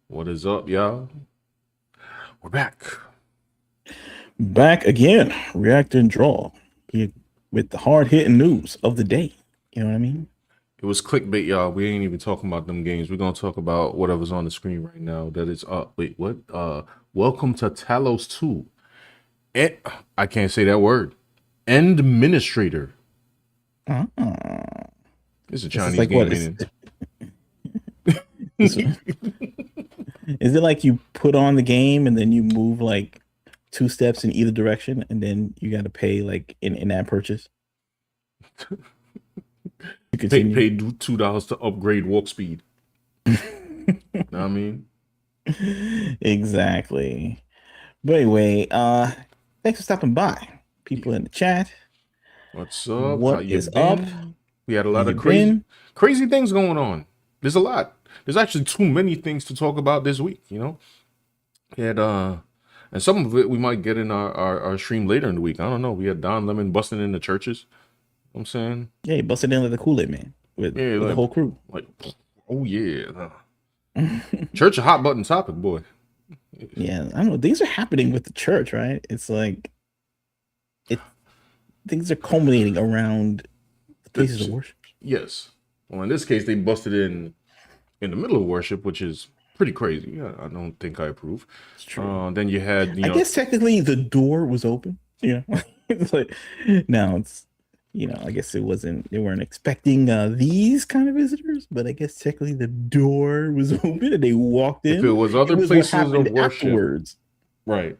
What is up, y'all? We're back. Back again, react and draw with the hard hitting news of the day. You know what I mean? It was clickbait, y'all. We ain't even talking about them games. We're gonna talk about whatever's on the screen right now. That is up. Wait, what? Welcome to Talos 2. And I can't say that word. Administrator. Ah, It's a this is Chinese like what game, is ain't is it? it like you put on the game and then you move like two steps in either direction and then you got to pay like in that purchase to continue? Paid $2 to upgrade walk speed. Know what I mean? Exactly. But anyway, thanks for stopping by. Yeah. People in the chat, What's up? How what you is up? been? We had a How lot you of crazy been? crazy things going on. There's a lot. There's actually too many things to talk about this week, you know? We had and some of it we might get in our stream later in the week. I don't know. We had Don Lemon busting in the churches. I'm saying, Yeah, he busted in like the Kool-Aid man with yeah, the whole crew. like, oh yeah, church a hot button topic, boy. Yeah, I don't know. Things are happening with the church, right? It's like it things are culminating around the places of worship. Yes. Well, in this case, they busted in the middle of worship, which is pretty crazy. Yeah, I don't think I approve. It's true. Then you had, I guess technically the door was open. Yeah. It's like now it's I guess it wasn't they weren't expecting these kind of visitors, but I guess technically the door was open and they walked if it in. was It other was what places of happened worship, afterwards. right?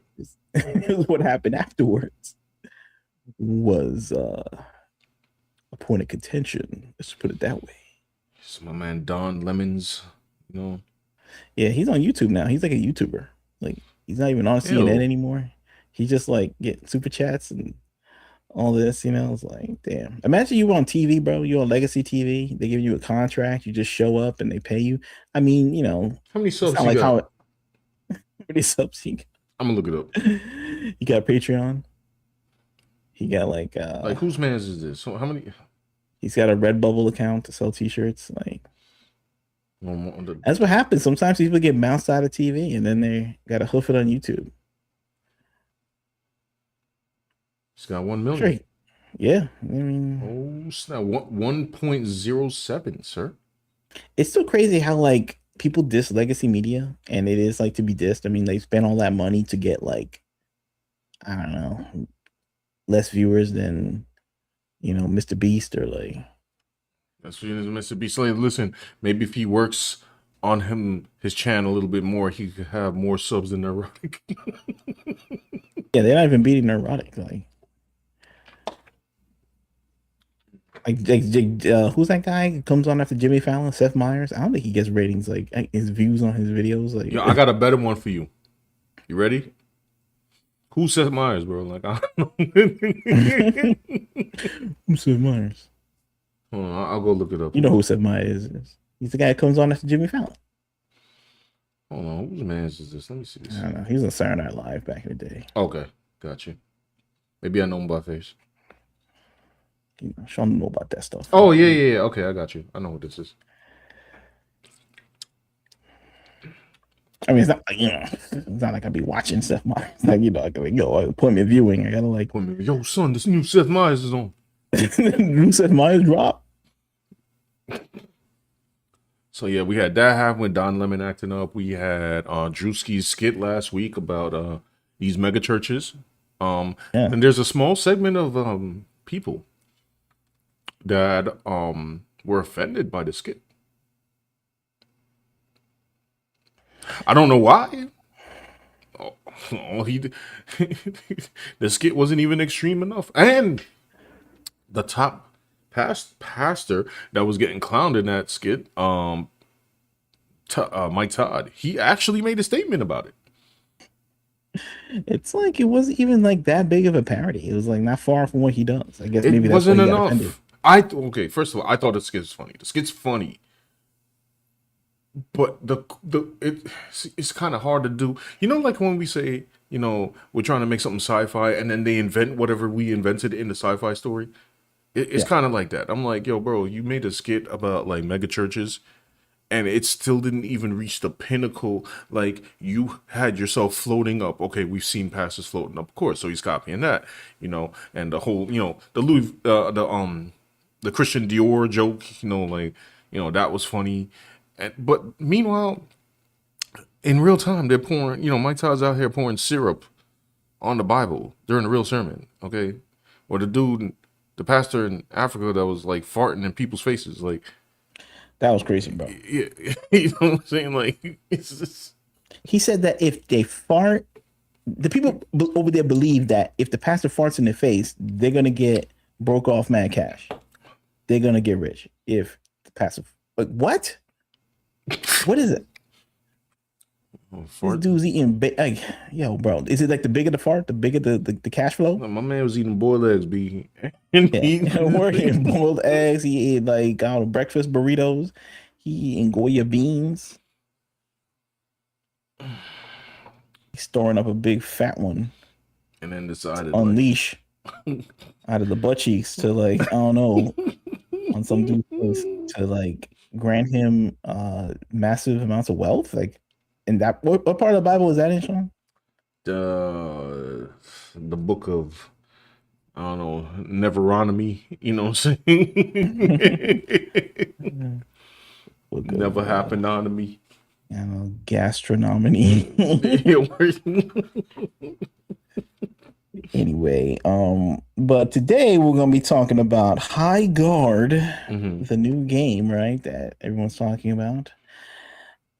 It was what happened afterwards was a point of contention. Let's put it that way. So my man Don Lemons, you know, Yeah, he's on YouTube now. He's like a YouTuber. Like he's not even on CNN ew. anymore. He just like get super chats and all this. It's like, damn. Imagine you on TV, bro. You on legacy TV. They give you a contract. You just show up and they pay you. I mean, How many it's subs not you like got? how it pretty subs he got. I'm gonna look it up. He got Patreon. He got like Like, whose man's is this? So how many? he's got a Redbubble account to sell t-shirts. Like On the, that's what happens. Sometimes people get bounced out of TV and then they gotta hoof it on YouTube. he's got 1 million. Straight. Yeah. I mean, Oh snap! 1.07, sir. it's still crazy how like people diss legacy media and it is like to be dissed. I mean, they spend all that money to get like, I don't know, less viewers than, Mr. Beast or like That's what Mr. B. Slade. Listen, maybe if he works on his channel a little bit more, he could have more subs than Neurotic. yeah, they're not even beating Neurotic. Who's that guy who comes on after Jimmy Fallon? Seth Meyers. I don't think he gets ratings like his views on his videos. Yo, Like, I got a better one for you. You ready? Who's Seth Meyers, bro? Like, I don't know. who's Seth Meyers? Hold on, I'll go look it up. You know who Seth Meyers is? He's the guy that comes on after Jimmy Fallon. Hold on, whose man's is this? Let me see this. I don't know. He was on Saturday Night Live back in the day. Okay, got you. Maybe I know him by face. Sean know about that stuff. Oh yeah. Okay, I got you. I know what this is. I mean, it's not like it's not like I'd be watching Seth Meyers. Like I can appointment viewing. I gotta like, Yo, son, this new Seth Meyers is on. new Seth Meyers drop. So yeah, we had that happen with Don Lemon acting up. We had Drewski's skit last week about these mega churches. Yeah. And there's a small segment of people that were offended by the skit. I don't know why. Oh, the skit wasn't even extreme enough, and the top pastor that was getting clowned in that skit, Mike Todd, he actually made a statement about it. It's like it wasn't even like that big of a parody. It was like not far from what he does. I guess It maybe that's why wasn't he got offended. enough. Okay, first of all, I thought the skit's funny. The skit's funny, but it's kind of hard to do. You know, like when we say, we're trying to make something sci-fi, and then they invent whatever we invented in the sci-fi story. It's Yeah. kind of like that. I'm like, yo, bro, you made a skit about like mega churches, and it still didn't even reach the pinnacle. Like, you had yourself floating up. Okay, we've seen pastors floating up, of course, so he's copying that, and the whole, the Louis, the Christian Dior joke, like, that was funny. But meanwhile, in real time, they're pouring, Mike Todd's out here pouring syrup on the Bible during the real sermon, okay? Or the pastor in Africa that was like farting in people's faces, like, That was crazy, bro. yeah, you know what I'm saying? Like, it's just, He said that if they fart, the people over there believe that if the pastor farts in their face, they're gonna get broke off mad cash. They're gonna get rich if the pastor. Like, what? What is it? This fart. dude's eating. Like, yo, bro, is it like the bigger the fart, the bigger the cash flow? My man was eating boiled eggs, B. Yeah, working boiled eggs. He ate like breakfast burritos. He eating Goya beans. He's storing up a big fat one. And then decided unleash out of the butt cheeks to, like, I don't know, on some dude's face to like grant him massive amounts of wealth. Like, and that what part of the Bible is that in, Sean? the book of, I don't know, Neveronomy, you know what I'm saying? Never happened on me. I don't know, gastronomy. Anyway, but today we're gonna be talking about Highguard, the new game, right? That everyone's talking about,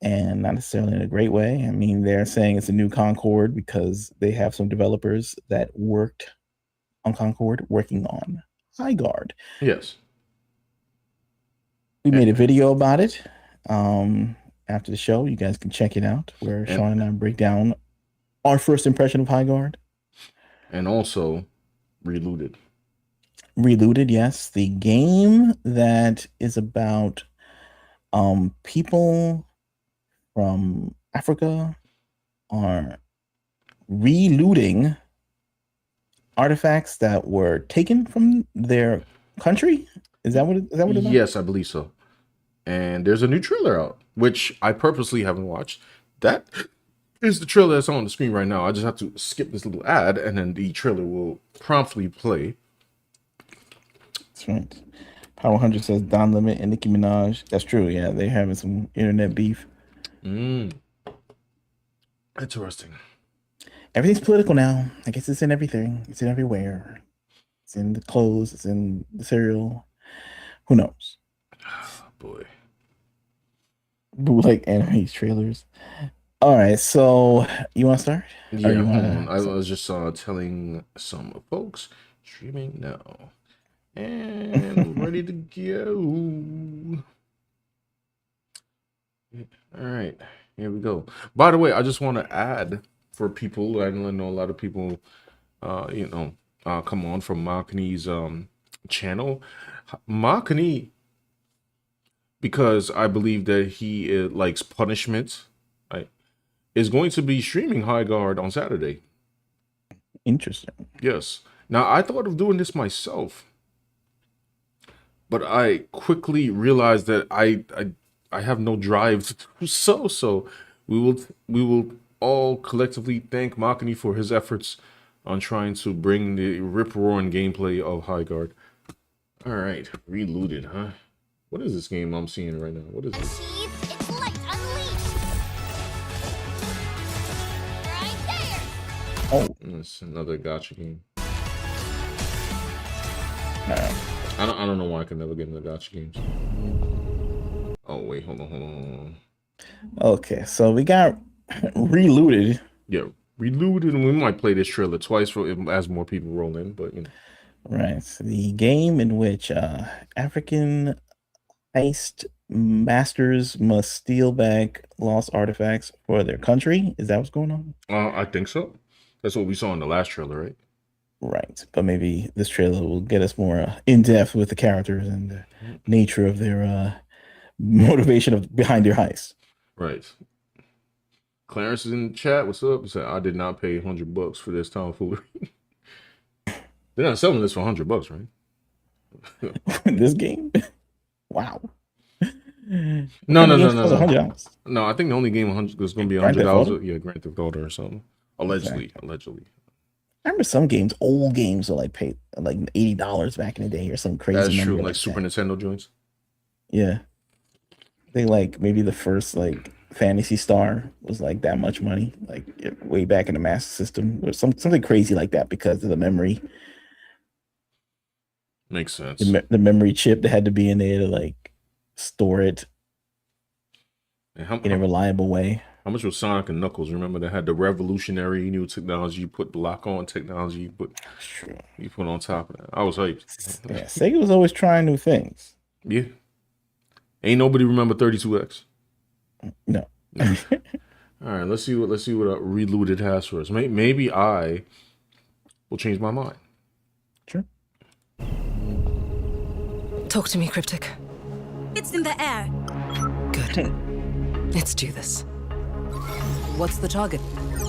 and not necessarily in a great way. I mean, they're saying it's a new Concord because they have some developers that worked on Concord working on Highguard. Yes. We made a video about it after the show. You guys can check it out, where Sean and I break down our first impression of Highguard. And also Relooted. Relooted, yes. The game that is about people from Africa are relooting artifacts that were taken from their country. Is that what it is? Yes, I believe so. And there's a new trailer out, which I purposely haven't watched. That is the trailer that's on the screen right now. I just have to skip this little ad, and then the trailer will promptly play. That's right. Power 100 says Don Lemon and Nicki Minaj. That's true. Yeah, they're having some internet beef. Interesting. Everything's political now. I guess it's in everything. It's in everywhere. It's in the clothes. It's in the cereal. Who knows? Oh, boy. Bootleg anime trailers. All right, so you want to start? Yeah, hold on. I was just telling some folks streaming now, and I'm ready to go. All right, here we go. By the way, I just want to add for people. I know a lot of people, come on from Makani's channel. Makani, because I believe that he likes punishment, right, is going to be streaming Highguard on Saturday. Interesting. Yes. Now, I thought of doing this myself, but I quickly realized that I have no drive to do so. So we will all collectively thank Makani for his efforts on trying to bring the rip-roaring gameplay of Highguard. All right, Relooted, huh? What is this game I'm seeing right now? What is this? It's light unleashed. Right there. Oh, it's another gacha game. no. I don't know why I can never get into gacha games. Oh wait, hold on. Okay, so we got Relooted. Yeah, Relooted, and we might play this trailer twice as more people roll in, but Right, so the game in which African heist masters must steal back lost artifacts for their country. Is that what's going on? I think so. That's what we saw in the last trailer, right? Right, but maybe this trailer will get us more in depth with the characters and the nature of their motivation behind their heist. Right. Clarence is in the chat. What's up? He said, "I did not pay $100 for this tomfoolery." They're not selling this for $100, right? This game, wow. What kind of games cost $100? No, I think the only game is going to be Grand Theft $100. Auto? Yeah, Grand Theft Auto or something. Allegedly. I remember some games, old games, were like paid like $80 back in the day or some crazy That's number true. Like like Super that. Nintendo joints. Yeah, they like maybe the first like Fantasy Star was like that much money, like way back in the Master System, or something crazy like that because of the memory, Makes sense. the memory chip that had to be in there to like store it And in a reliable way. how much was Sonic and Knuckles? Remember they had the revolutionary new technology. You put the lock on technology. You put on top of that. I was hyped. Yeah, Sega was always trying new things. Yeah. Ain't nobody remember 32X. No. All right, let's see what Relooted has for us. Maybe I will change my mind. Sure. Talk to me, Cryptic. It's in the air. Good. Let's do this. What's the target?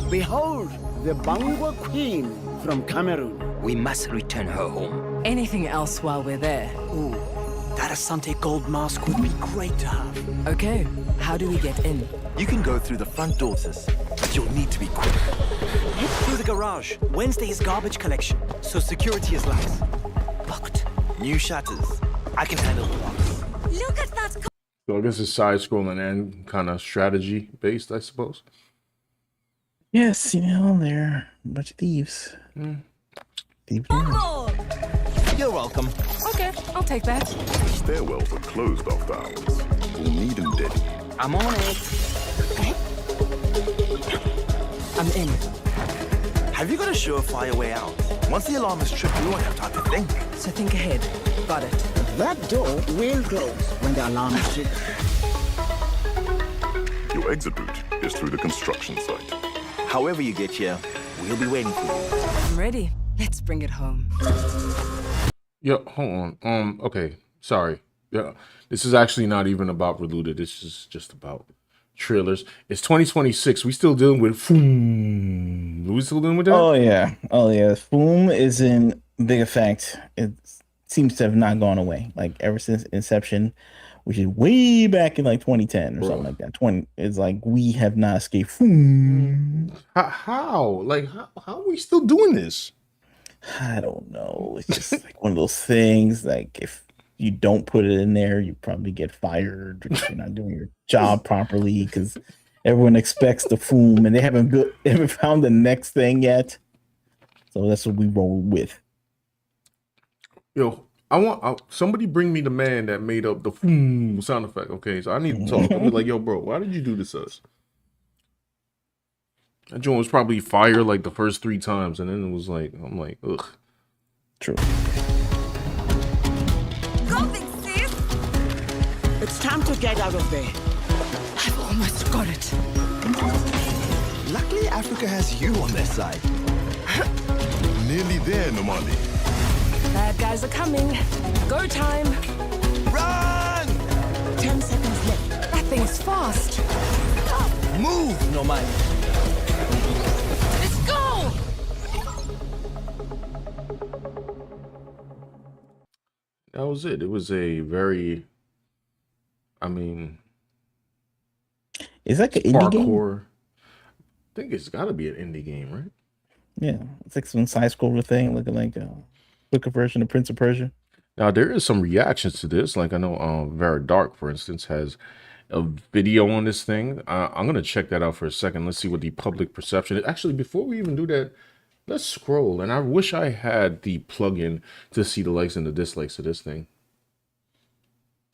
Behold, the Bangwa Queen from Cameroon. We must return her home. Anything else while we're there? Ooh, that Asante gold mask would be great to have. Okay, how do we get in? You can go through the front door, sis, but you'll need to be quick. Through the garage. Wednesday is garbage collection, so security is lax. Locked. New shutters. I can handle the locks. Look at that. So I guess it's side-scrolling and kind of strategy-based, I suppose. Yes, they're a bunch of thieves. Thieves. Concord. You're welcome. Okay, I'll take that. Stairwells are closed after hours. We'll need them dead. I'm on it. I'm in. Have you got a surefire way out? Once the alarm is tripped, we won't have time to think. So think ahead. Got it. That door will close when the alarm is triggered. Your exit route is through the construction site. However you get here, we'll be waiting for you. I'm ready. Let's bring it home. Yeah, hold on. Okay, sorry. Yeah, this is actually not even about Relooted. This is just about trailers. It's 2026. We still dealing with Foom. Are we still dealing with that? Oh yeah. Foom is in big effect. It seems to have not gone away. Like ever since Inception, which is way back in like 2010 or something like that. It's like we have not escaped Foom. How? Like how are we still doing this? I don't know. It's just like one of those things. Like if you don't put it in there, you probably get fired if you're not doing your job properly because everyone expects the Foom and they haven't found the next thing yet. So that's what we roll with. Yo, I want somebody bring me the man that made up the Foom sound effect. Okay, so I need to talk. I'm like, yo, bro, why did you do this to us? That joint was probably fire like the first 3 times, and then it was like, I'm like, ugh. True. Go, big sis. It's time to get out of there. I've almost got it. Luckily, Africa has you on their side. Nearly there, Nomali. Bad guys are coming. Go time. Run! 10 seconds left. That thing's fast. Move, Nomali. Let's go. That was it. It was a very, I mean, It's like an indie game. hardcore. I think it's got to be an indie game, right? Yeah, it's like some side scroller thing, looking like a quicker version of Prince of Persia. Now there is some reactions to this. Like I know, Very Dark, for instance, has a video on this thing. I'm gonna check that out for a second. Let's see what the public perception is. Actually, before we even do that, let's scroll. And I wish I had the plugin to see the likes and the dislikes of this thing.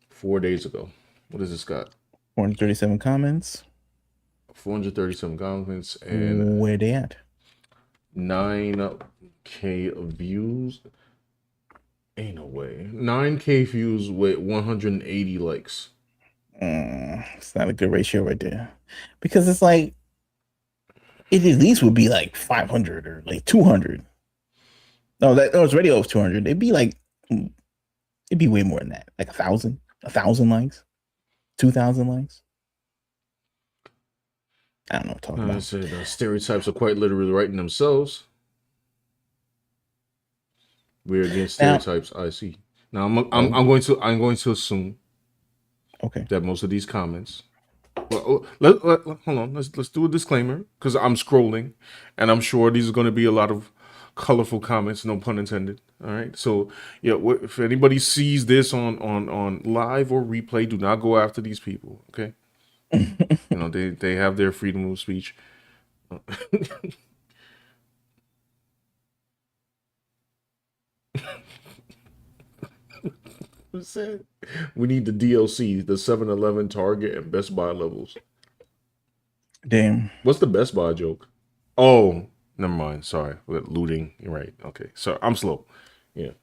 4 days ago. What has this got? 437 comments. 437 comments and Where they at? 9K views. Ain't no way. 9K views with 180 likes. It's not a good ratio right there. Because it's like, it at least would be like 500 or like 200. No, it's already over 200. It'd be way more than that. Like 1,000 likes, 2,000 likes. I don't know what I'm talking I about. said the stereotypes are quite literally writing themselves. We're against stereotypes. I see. Now I'm going to assume. Okay. that most of these comments. Well, hold on. Let's do a disclaimer because I'm scrolling, and I'm sure these are going to be a lot of colorful comments. No pun intended. All right. So yeah, if anybody sees this on live or replay, do not go after these people. Okay. You know they have their freedom of speech. What's that? We need the DLC, the 7-Eleven, Target, and Best Buy levels. Damn. What's the Best Buy joke? Oh, never mind. Sorry. Looting. You're right. Okay. So I'm slow. Yeah.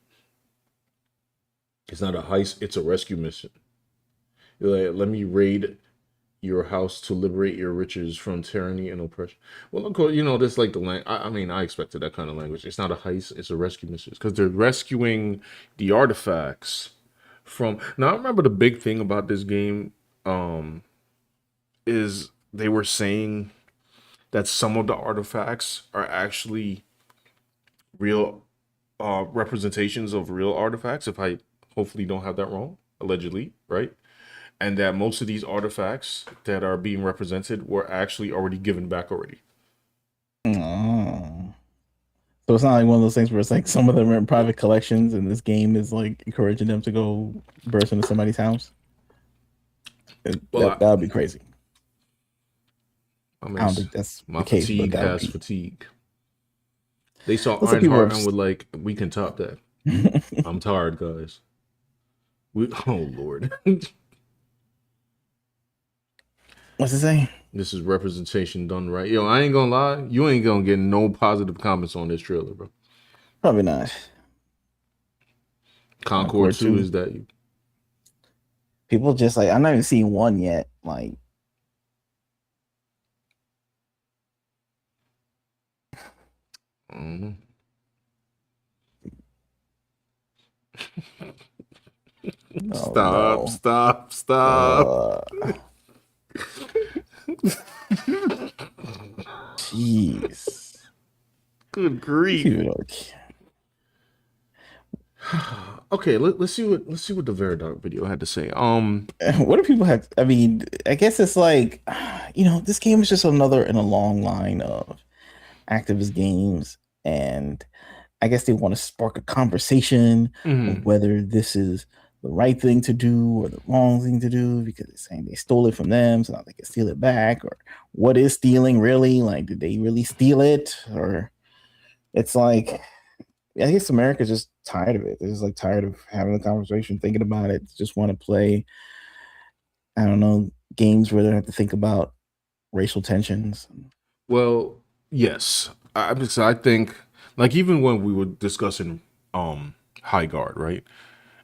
It's not a heist, it's a rescue mission. Like, let me raid your house to liberate your riches from tyranny and oppression. Well, of course, that's like the language. I mean, I expected that kind of language. It's not a heist, it's a rescue mission. Because they're rescuing the artifacts from. Now, I remember the big thing about this game is they were saying that some of the artifacts are actually real representations of real artifacts. If I hopefully don't have that wrong, allegedly, right? And that most of these artifacts that are being represented were actually already given back already. Oh. So it's not like one of those things where it's like some of them are in private collections and this game is like encouraging them to go burst into somebody's house. Well, that would be crazy. I mean, I don't think that's my the case, fatigue but that has would be... fatigue. They saw Looks like people Ironheart are and were like, we can top that. I'm tired, guys. Oh, Lord. What's it say? This is representation done right. Yo, I ain't gonna lie. You ain't gonna get no positive comments on this trailer, bro. Probably not. Concord 2 is that you. People just like, I'm not even seeing one yet. Like, Mm-hmm. oh, Stop. no. Jeez. Good grief. Okay, let's see what the Veridark video had to say. What do people have? I mean, I guess it's like, this game is just another in a long line of activist games, and I guess they want to spark a conversation of whether this is the right thing to do or the wrong thing to do, because they're saying they stole it from them, so now they can steal it back. Or what is stealing really? Like, did they really steal it? Or it's like, I guess America's just tired of it. They're just like tired of having the conversation, thinking about it. Just want to play, I don't know, games where they have to think about racial tensions. Well, yes, I think, like, even when we were discussing Highguard, right?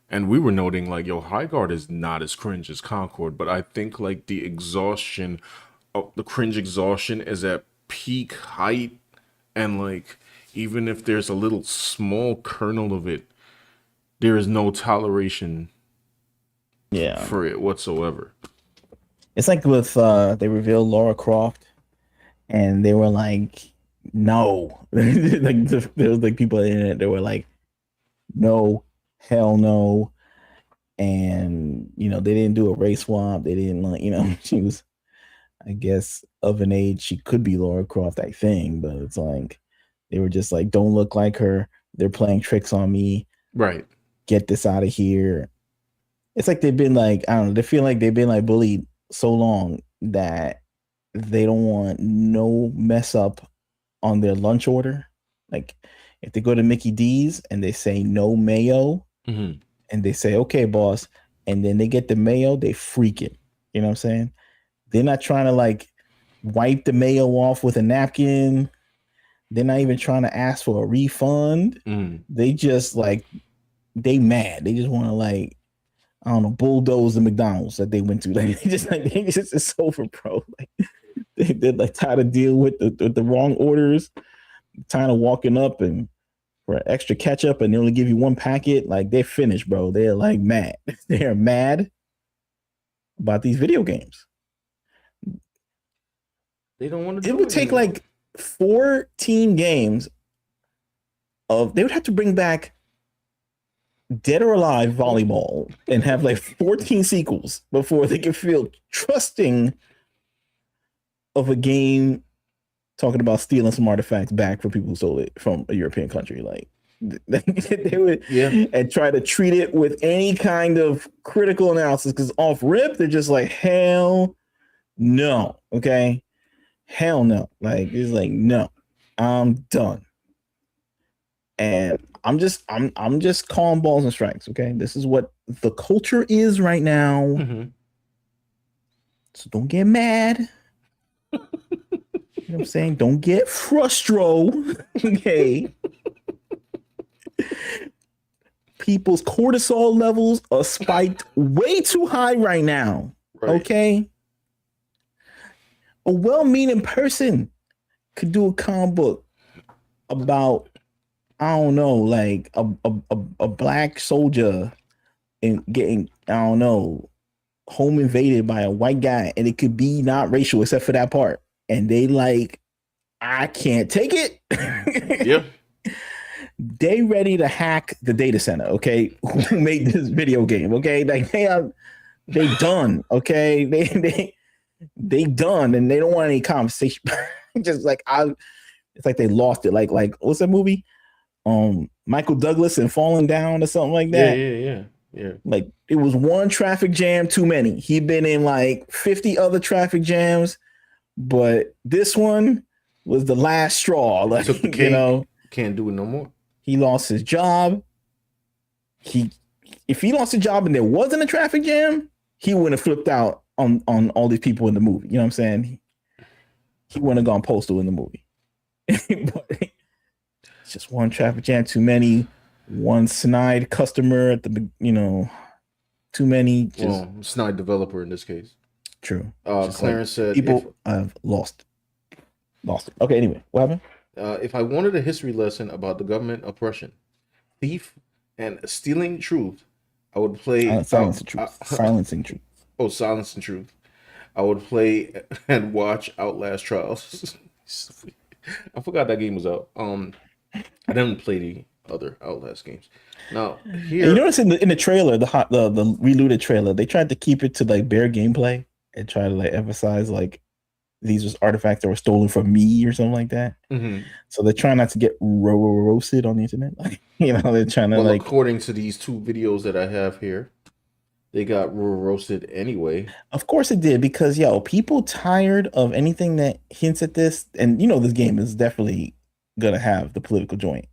And we were noting, like, yo, Highguard is not as cringe as Concord, but I think, like, the cringe exhaustion is at peak height, and, like, even if there's a little small kernel of it, there is no toleration for it whatsoever. It's like with, they revealed Lara Croft, and they were like, no. Like, there was, like, people in it that were like, no, hell no. And they didn't do a race swap. They didn't, like, she was, I guess, of an age she could be Lara Croft, I think, but it's like they were just like, don't look like her, they're playing tricks on me, right? Get this out of here. It's like they've been like, I don't know, they feel like they've been like bullied so long that they don't want no mess up on their lunch order. Like, if they go to Mickey D's and they say no mayo, and they say, okay, boss, and then they get the mayo, they freak it. You know what I'm saying? They're not trying to, like, wipe the mayo off with a napkin. They're not even trying to ask for a refund. They just, like, they mad. They just want to, like, I don't know, bulldoze the McDonald's that they went to. Like, they just it's over, bro. Like, they're like tired of dealing with the wrong orders, tired of walking up and for extra ketchup, and they only give you one packet. Like, they're finished, bro. They're like mad. They're mad about these video games. They don't want to. It would take like 14 games of. They would have to bring back Dead or Alive volleyball and have like 14 sequels before they can feel trusting of a game talking about stealing some artifacts back from people who stole it from a European country. Like they would and try to treat it with any kind of critical analysis, because off rip, they're just like, hell no. Okay. Hell no. Like it's like, no, I'm done. And I'm just calling balls and strikes. Okay. This is what the culture is right now. Mm-hmm. So don't get mad. You know what I'm saying? Don't get frustrated. Okay. People's cortisol levels are spiked way too high right now. Right. Okay. A well-meaning person could do a comic book about, I don't know, like a black soldier and getting, I don't know, home invaded by a white guy, and it could be not racial except for that part. And they like, I can't take it. Yeah. They ready to hack the data center, okay? Who made this video game, okay? Like they done, okay? They done, and they don't want any conversation. Just like it's like they lost it. Like what's that movie? Michael Douglas and Falling Down or something like that. Yeah. Like it was one traffic jam too many. He'd been in like 50 other traffic jams, but this one was the last straw. Like, you know, can't do it no more. He lost his job. If he lost a job and there wasn't a traffic jam, he wouldn't have flipped out on all these people in the movie. You know what I'm saying? He wouldn't have gone postal in the movie. But it's just one traffic jam too many, one snide customer at the, you know, too many. Snide developer in this case. True. Clarence like said people have lost it. Okay, anyway, what happened? If I wanted a history lesson about the government oppression, thief, and stealing truth, I would play Silencing Truth. Oh, Silencing Truth. I would play and watch Outlast Trials. I forgot that game was out. I didn't play the other Outlast games. Now here, you notice in the trailer, the Relooted trailer, they tried to keep it to like bare gameplay and try to like emphasize like these was artifacts that were stolen from me or something like that. Mm-hmm. So they're trying not to get roasted on the internet. Like, you know, they're trying to like. According to these two videos that I have here, they got roasted anyway. Of course it did, because people tired of anything that hints at this, and you know this game is definitely gonna have the political joint.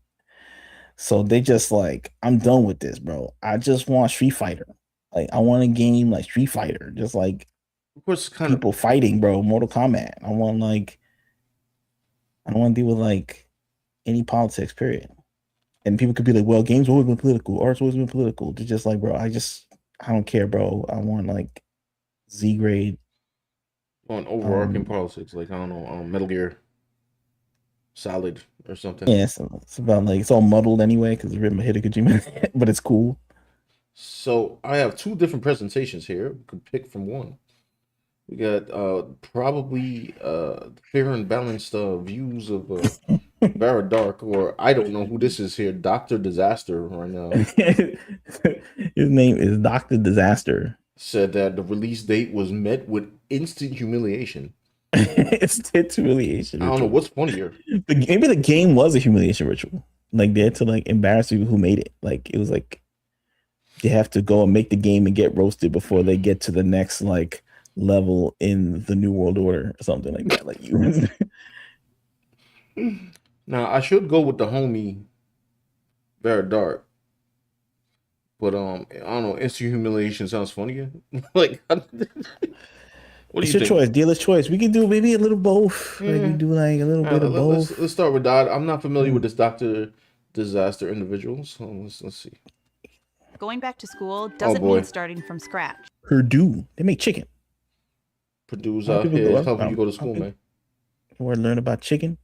So they just like, I'm done with this, bro. I just want Street Fighter. Like I want a game like Street Fighter, just like. Of course, people fighting, bro. Mortal Kombat. I don't want to deal with like any politics, period. And people could be like, well, games always been political, art's always been political. They're just like, bro, I don't care, bro. I want like Z grade. On overarching politics, like I don't know, Metal Gear Solid or something. Yeah, it's about like it's all muddled anyway because it's written by Hideo Kojima, but it's cool. So I have two different presentations here. We could pick from one. We got probably fair and balanced views of Barra Dark, or I don't know who this is here, Dr. Disaster right now. His name is Dr. Disaster. Said that the release date was met with instant humiliation. Instant humiliation. I don't know what's funnier. Maybe the game was a humiliation ritual. Like they had to like embarrass people who made it. Like it was like they have to go and make the game and get roasted before they get to the next like level in the New World Order or something like that. Like you. Now I should go with the homie Very Dark, but I don't know. Instant humiliation sounds funnier. Like, what do it's you your think? choice, dealer's choice. We can do maybe a little both. Yeah. Like we do like a little bit of both. Let's start with that. I'm not familiar with this Dr. Disaster individual, so let's see. Going back to school doesn't mean starting from scratch. Purdue, they make chicken. Purdue's out here helping you go to school, man. You want to learn about chicken?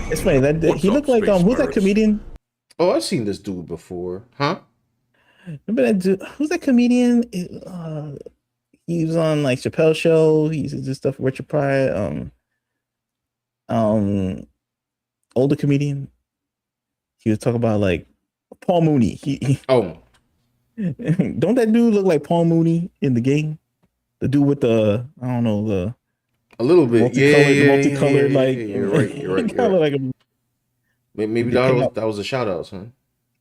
It's funny that he looked like who's that comedian? Oh, I've seen this dude before, huh? Remember that dude? Who's that comedian? he was on like Chappelle Show. He used to do stuff with Richard Pryor. Older comedian. He was talking about like Paul Mooney. Oh, Don't that dude look like Paul Mooney in the game? The dude with the I don't know the a little bit. multicolored like You're right. You're right. kind of like a, Maybe that was a shout out, son.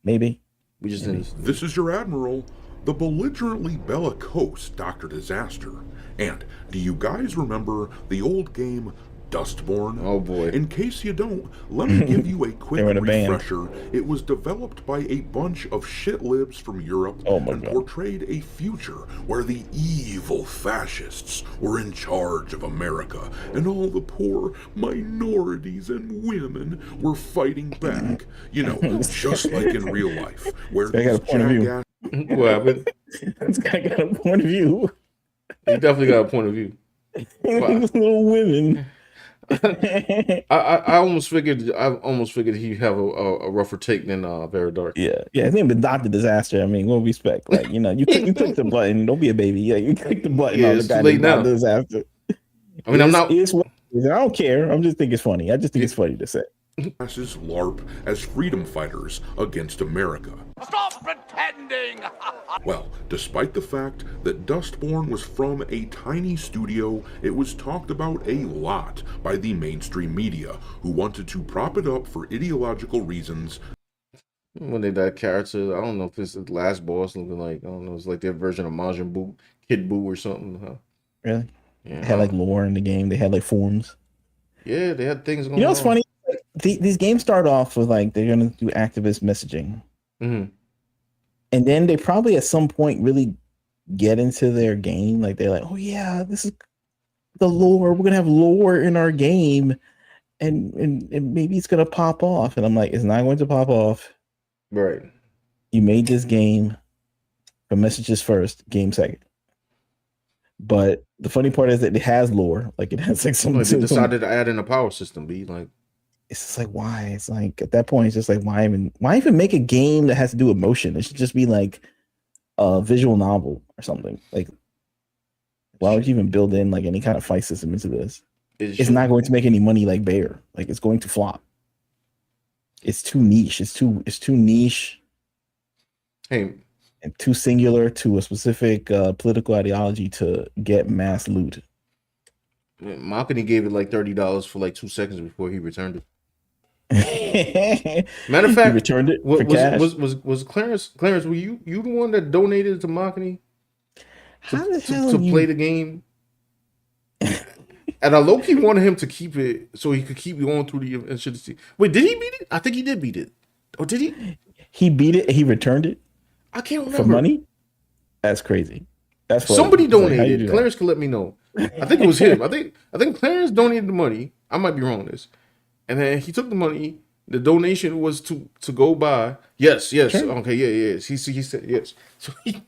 maybe. We just didn't. This is your admiral, the belligerently bellicose Dr. Disaster. And do you guys remember the old game Dustborn? Oh boy. In case you don't, let me give you a quick They were in a band. refresher. It was developed by a bunch of shitlibs from Europe and portrayed a future where the evil fascists were in charge of America and all the poor minorities and women were fighting back. You know, just like in real life, where I got a these point of view. jackass What happened? This guy got a point of view. He definitely got a point of view. These little women. I almost figured he'd have a rougher take than Very Dark. Yeah, his name is Dr. Disaster. I mean, what respect? Like, you know, you click the button. Don't be a baby. Yeah, you click the button Yeah, on the it's guy too late named now. Dr. Disaster. I mean, I'm not. It's what it is. I don't care. I just think it's funny. I just think it's funny to say. Jackasses LARP as freedom fighters against America. Stop pretending! Well, despite the fact that Dustborn was from a tiny studio, it was talked about a lot by the mainstream media, who wanted to prop it up for ideological reasons. When they that character, I don't know if it's the last boss looking like, I don't know, it's like their version of Majin Buu, Kid Buu or something. Huh? Really? Yeah. They had like lore in the game. They had like forums. Yeah, they had things going on. You know what's funny? These games start off with like they're gonna do activist messaging, Mm-hmm. and then they probably at some point really get into their game. Like they're like, oh yeah, this is the lore. We're gonna have lore in our game, and maybe it's gonna pop off. And I'm like, it's not going to pop off. Right. You made this game for messages first, game second. But the funny part is that it has lore. Like it has like some. Like they decided to add in a power system. Be like, it's just like why? It's like at that point, it's just like why even make a game that has to do with motion? It should just be like a visual novel or something. Like why would you even build in like any kind of fight system into this? It's not going to make any money like Bear. Like it's going to flop. It's too niche. It's too niche. Hey, and too singular to a specific political ideology to get mass loot. Makani gave it like $30 for like 2 seconds before he returned it. Matter of fact, he returned it for cash. Was Clarence? Were you the one that donated to Makani to you... play the game? And I low-key wanted him to keep it so he could keep going through the and shit. Wait, did he beat it? I think he did beat it. Or did he? He beat it. He returned it. I can't remember. For money? That's crazy. That's somebody donated. Like, Clarence could let me know. I think it was him. I think Clarence donated the money. I might be wrong on this. And then he took the money. The donation was to go buy. Yes. Sure. Okay, yeah. He said yes. So he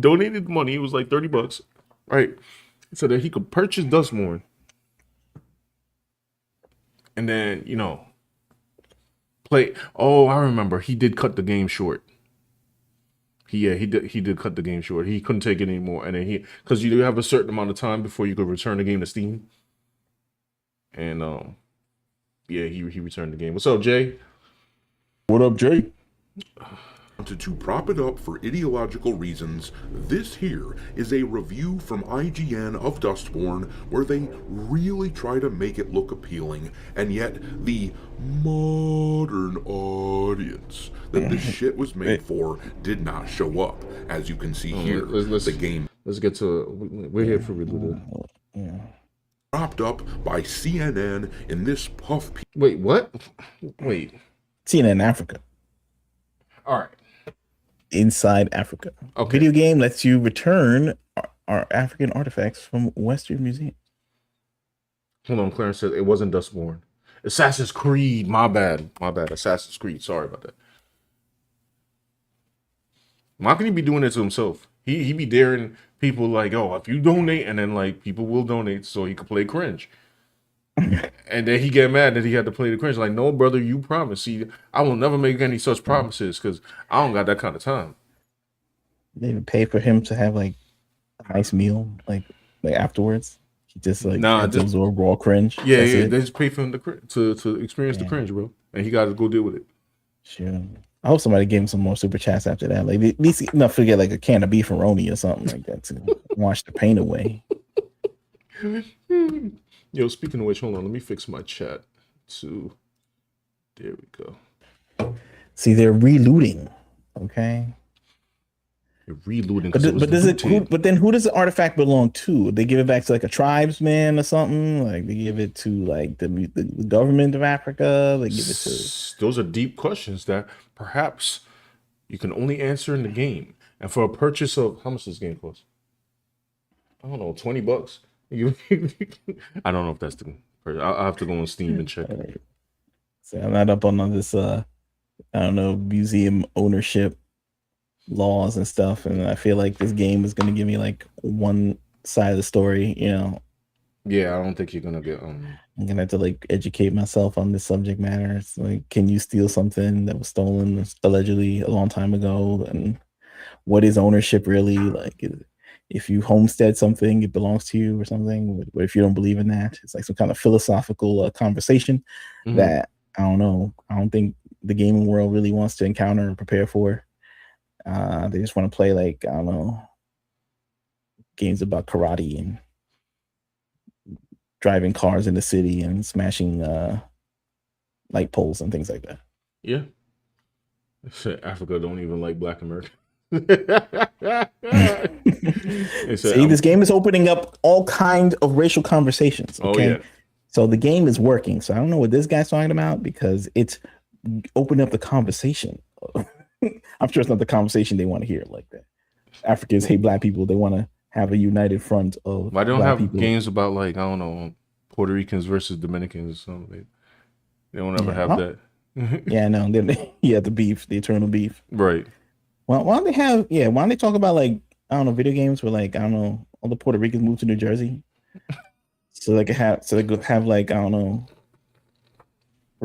donated the money. It was like $30, right? So that he could purchase Dustborn. And then, play. Oh, I remember. He did cut the game short. He did cut the game short. He couldn't take it anymore. And then because you have a certain amount of time before you could return the game to Steam. And he returned the game. What's up, Jay? What up, Jay? To prop it up for ideological reasons, this here is a review from IGN of Dustborn where they really try to make it look appealing, and yet the modern audience that this shit was made for did not show up. As you can see here, the game. Let's get to. We're here for Relooted. Yeah. Propped up by CNN in this puff. Wait, what? Wait. CNN Africa. All right. Inside Africa. Okay. Video game lets you return our African artifacts from Western museums. Hold on, Clarence said it wasn't Dustborn. Assassin's Creed. My bad. Assassin's Creed. Sorry about that. Why can he be doing it to himself? He be daring people like, oh, if you donate, and then like people will donate so he could play cringe. And then he get mad that he had to play the cringe. Like, no, brother, you promised. See, I will never make any such promises because I don't got that kind of time. They even pay for him to have like a nice meal, like afterwards. He just like Nah, had to just absorb raw cringe. yeah, That's yeah. it. They just pay for him to experience the Yeah. cringe, bro, and he got to go deal with it. Sure. I hope somebody gave him some more super chats after that. Like at least enough to get like a can of beef from Roni or something like that to wash the pain away. Yo, speaking of which, hold on, let me fix my chat. To there we go. See, they're relooting. Okay. You're relooting. But then who does the artifact belong to? They give it back to like a tribesman or something? Like they give it to like the government of Africa? They give it to Those are deep questions that perhaps you can only answer in the game. And for a purchase of how much does this game cost? I don't know, $20. I don't know if that's the. I'll have to go on Steam and check. So I'm not up on this. I don't know, museum ownership laws and stuff, and I feel like this game is going to give me like one side of the story. You know. Yeah, I don't think you're gonna get. I'm gonna have to like educate myself on this subject matter. It's like, can you steal something that was stolen allegedly a long time ago? And what is ownership really? Like, if you homestead something, it belongs to you or something. But if you don't believe in that, it's like some kind of philosophical conversation that I don't know. I don't think the gaming world really wants to encounter and prepare for. They just want to play like, I don't know, games about karate and driving cars in the city and smashing light poles and things like that. Yeah. Africa don't even like Black America. See, this game is opening up all kinds of racial conversations. Okay? Oh yeah. So the game is working. So I don't know what this guy's talking about because it's opening up the conversation. I'm sure it's not the conversation they want to hear like that. Africans hate black people. They want to have a united front of. I don't black have people. games about like, I don't know, Puerto Ricans versus Dominicans or something. They don't ever have that. Yeah, no. Yeah, the beef, the eternal beef. Right. Well, why don't they have? Yeah, why don't they talk about like, I don't know, video games where like, I don't know, all the Puerto Ricans moved to New Jersey, so they could have like, I don't know,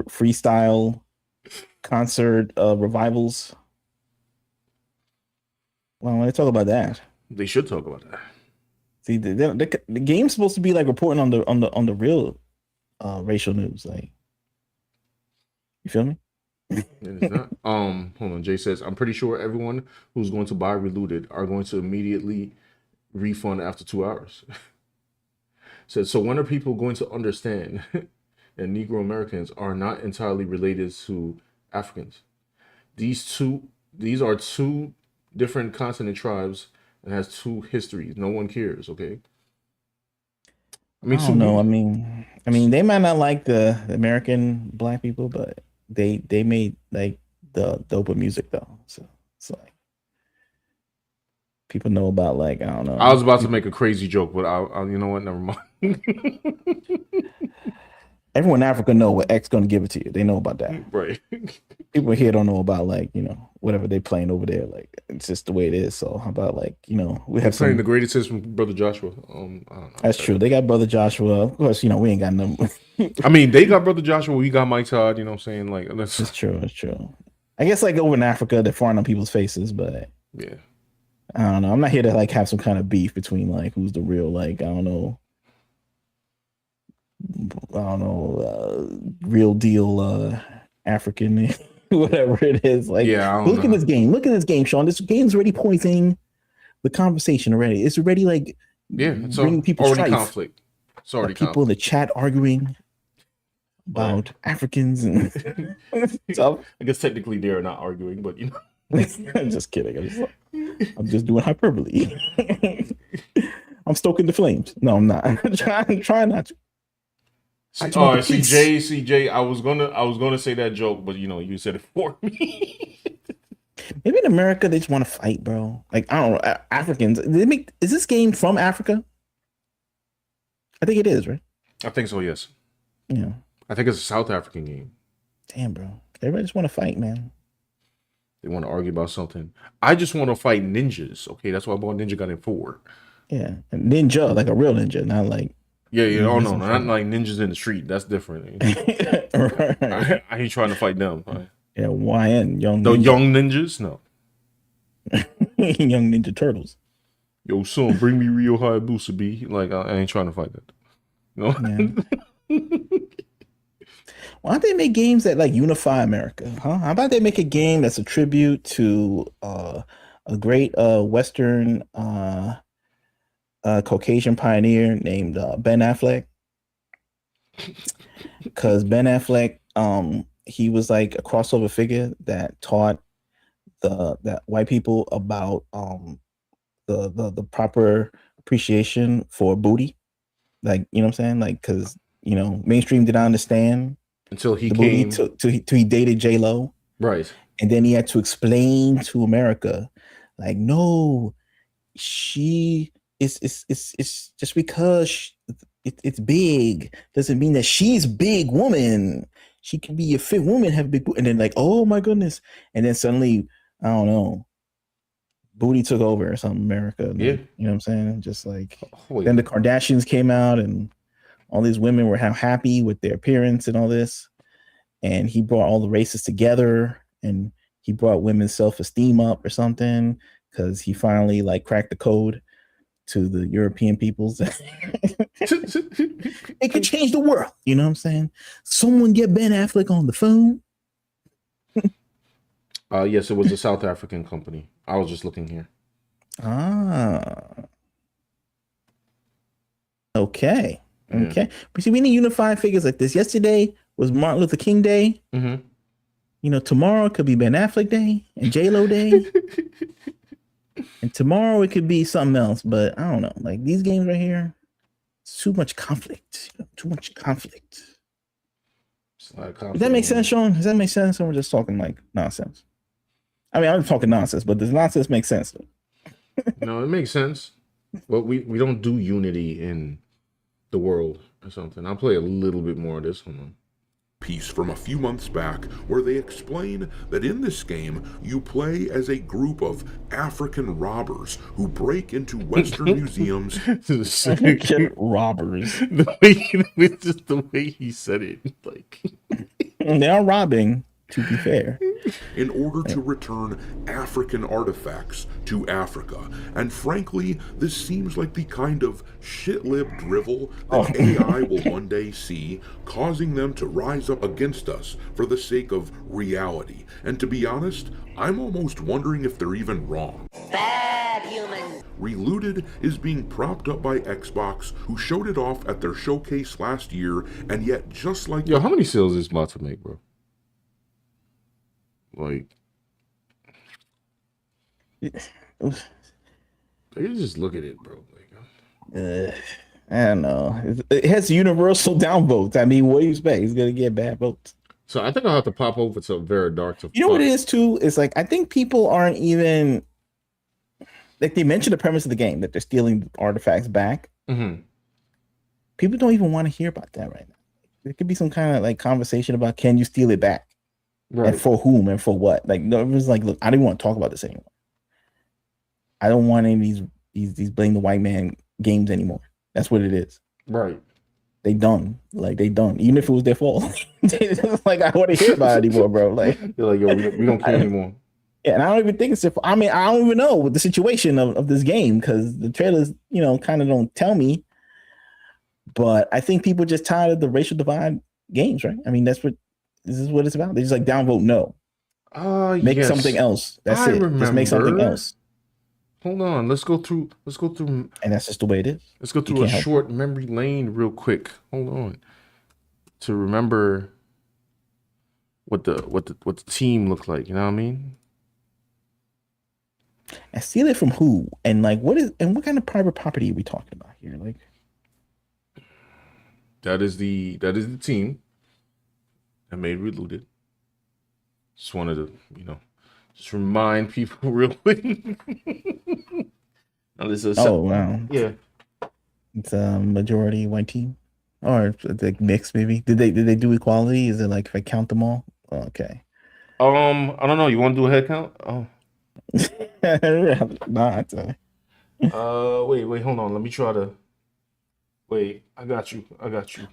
freestyle concert revivals. Well, when they talk about that, they should talk about that. See, the game's supposed to be like reporting on the real racial news. Like, you feel me? It is not. Hold on. Jay says, I'm pretty sure everyone who's going to buy Relooted are going to immediately refund after 2 hours. Says, so when are people going to understand that Negro Americans are not entirely related to Africans? These are two different continent tribes and has two histories. No one cares, okay? I don't know. I mean, they might not like the American black people, but they made like the dope music though. So it's like people know about like, I don't know. I was about to make a crazy joke, but I you know what? Never mind. Everyone in Africa know what X gonna give it to you. They know about that. Right. People here don't know about like, you know, whatever they playing over there. Like, it's just the way it is. So how about like, you know, we have playing the greatest hits from Brother Joshua. I don't know. That's true. They got Brother Joshua. Of course, you know, we ain't got nothing. I mean, they got Brother Joshua. We got Mike Todd. You know what I'm saying? Like, it's true. It's true. I guess like over in Africa, they're foreign on people's faces, but yeah, I don't know. I'm not here to like have some kind of beef between like who's the real like, I don't know, real deal African, whatever it is. Like, yeah, look at this game. Look at this game, Sean. This game's already pointing the conversation already. It's already like, yeah, it's bringing people already strife. conflict. It's already people conflict. in the chat arguing about Africans and stuff. I guess technically they're not arguing, but you know. I'm just kidding. I'm just doing hyperbole. I'm stoking the flames. No, I'm not. I'm trying not to. CJ, I was gonna say that joke, but you know, you said it for me. Maybe in America they just want to fight, bro. Like, I don't know, Africans. Is this game from Africa? I think it is, right? I think so. Yes. Yeah. I think it's a South African game. Damn, bro. Everybody just want to fight, man. They want to argue about something. I just want to fight ninjas. Okay, that's why I bought Ninja Gaiden 4. Yeah, and ninja, like a real ninja, not like. Yeah. Oh no, not like ninjas in the street. That's different. Right. I ain't trying to fight them. Right? Yeah, YN young. The young ninjas, no. Young Ninja Turtles. Yo, son, bring me Rio Hayabusa, B. Like, I ain't trying to fight that. No. Yeah. Why don't they make games that like unify America? Huh? How about they make a game that's a tribute to a great Western Caucasian pioneer named Ben Affleck? Because Ben Affleck, he was like a crossover figure that taught that white people about the proper appreciation for booty. Like, you know what I'm saying? Like, because, you know, mainstream did not understand until he the came till he dated J-Lo. Right. And then he had to explain to America, like, no, she is it's just because it's big doesn't mean that she's big woman. She can be a fit woman, have big booty. And then like, oh my goodness. And then suddenly, I don't know, booty took over or something, America. Yeah. You know what I'm saying? Just like then the Kardashians came out and all these women were happy with their appearance and all this. And he brought all the races together and he brought women's self-esteem up or something because he finally like cracked the code to the European peoples. It could change the world. You know what I'm saying? Someone get Ben Affleck on the phone. Yes, it was a South African company. I was just looking here. Okay. Okay. But see, we need unified figures like this. Yesterday was Martin Luther King Day. Mm-hmm. You know, tomorrow could be Ben Affleck Day and J-Lo Day. And tomorrow it could be something else. But I don't know. Like these games right here, it's too much conflict. Too much conflict. Does that make sense, Sean? Does that make sense? Or we're just talking like nonsense? I mean, I'm talking nonsense, but does nonsense make sense? No, it makes sense. But we don't do unity in the world or something. I'll play a little bit more of this. Hold on. Piece from a few months back where they explain that in this game you play as a group of African robbers who break into Western museums. Robbers. The way he said it, like they are robbing. To be fair, in order to return African artifacts to Africa. And frankly, this seems like the kind of shit-lib drivel that AI will one day see, causing them to rise up against us for the sake of reality. And to be honest, I'm almost wondering if they're even wrong. Bad human. Relooted is being propped up by Xbox, who showed it off at their showcase last year, and yet just like... Yo, how many sales is this about to make, bro? Like, you just look at it, bro. Like, I don't know. It has universal downvotes. I mean, what do you expect? He's gonna get bad votes. So I think I'll have to pop over to Very Dark to. You know what it is too? It's like I think people aren't even like they mentioned the premise of the game that they're stealing artifacts back. Mm-hmm. People don't even want to hear about that right now. There could be some kind of like conversation about can you steal it back. Right. And for whom and for what? Like no, it was like, look, I didn't want to talk about this anymore. I don't want any of these blame the white man games anymore. That's what it is. Right. They done. Like they done. Even if it was their fault. Like I don't want to hear about it anymore, bro. Like they're like, yo, we don't care anymore. Yeah, and I don't even think it's I mean, I don't even know what the situation of this game because the trailers, you know, kind of don't tell me. But I think people are just tired of the racial divide games, right? I mean, this is what it's about. They just like downvote no. Make something else. That's it. Remember. Just make something else. Hold on. Let's go through. And that's just the way it is. Let's go through a short memory lane real quick. Hold on. To remember what the team looked like. You know what I mean? And steal it from who? And like what kind of private property are we talking about here? Like that is the team that made Relooted. Just wanted to, just remind people real quick. Now, this is wow. Yeah. It's a majority white team. Or like mixed maybe. Did they do equality? Is it like if I count them all? Oh, okay. I don't know. You want to do a head count? Oh. Not. Wait, hold on. Let me try to. Wait, I got you.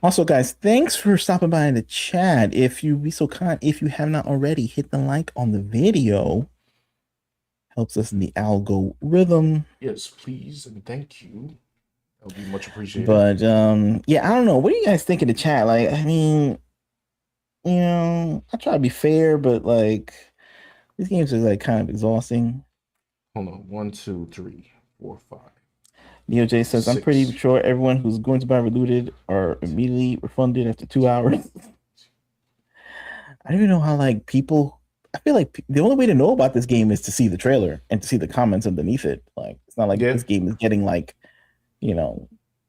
Also, guys, thanks for stopping by in the chat. If you be so kind, if you have not already, hit the like on the video. helps us in the algorithm. Yes, please and thank you. That would be much appreciated. But yeah, I don't know. What do you guys think in the chat? Like, I mean, I try to be fair, but like these games are like kind of exhausting. Hold on. 1, 2, 3, 4, 5. NeoJ says, I'm pretty 6. sure everyone who's going to buy Relooted are immediately refunded after 2 hours. I don't even know how like people. I feel like the only way to know about this game is to see the trailer and to see the comments underneath it. Like it's not like Yeah. this game is getting like,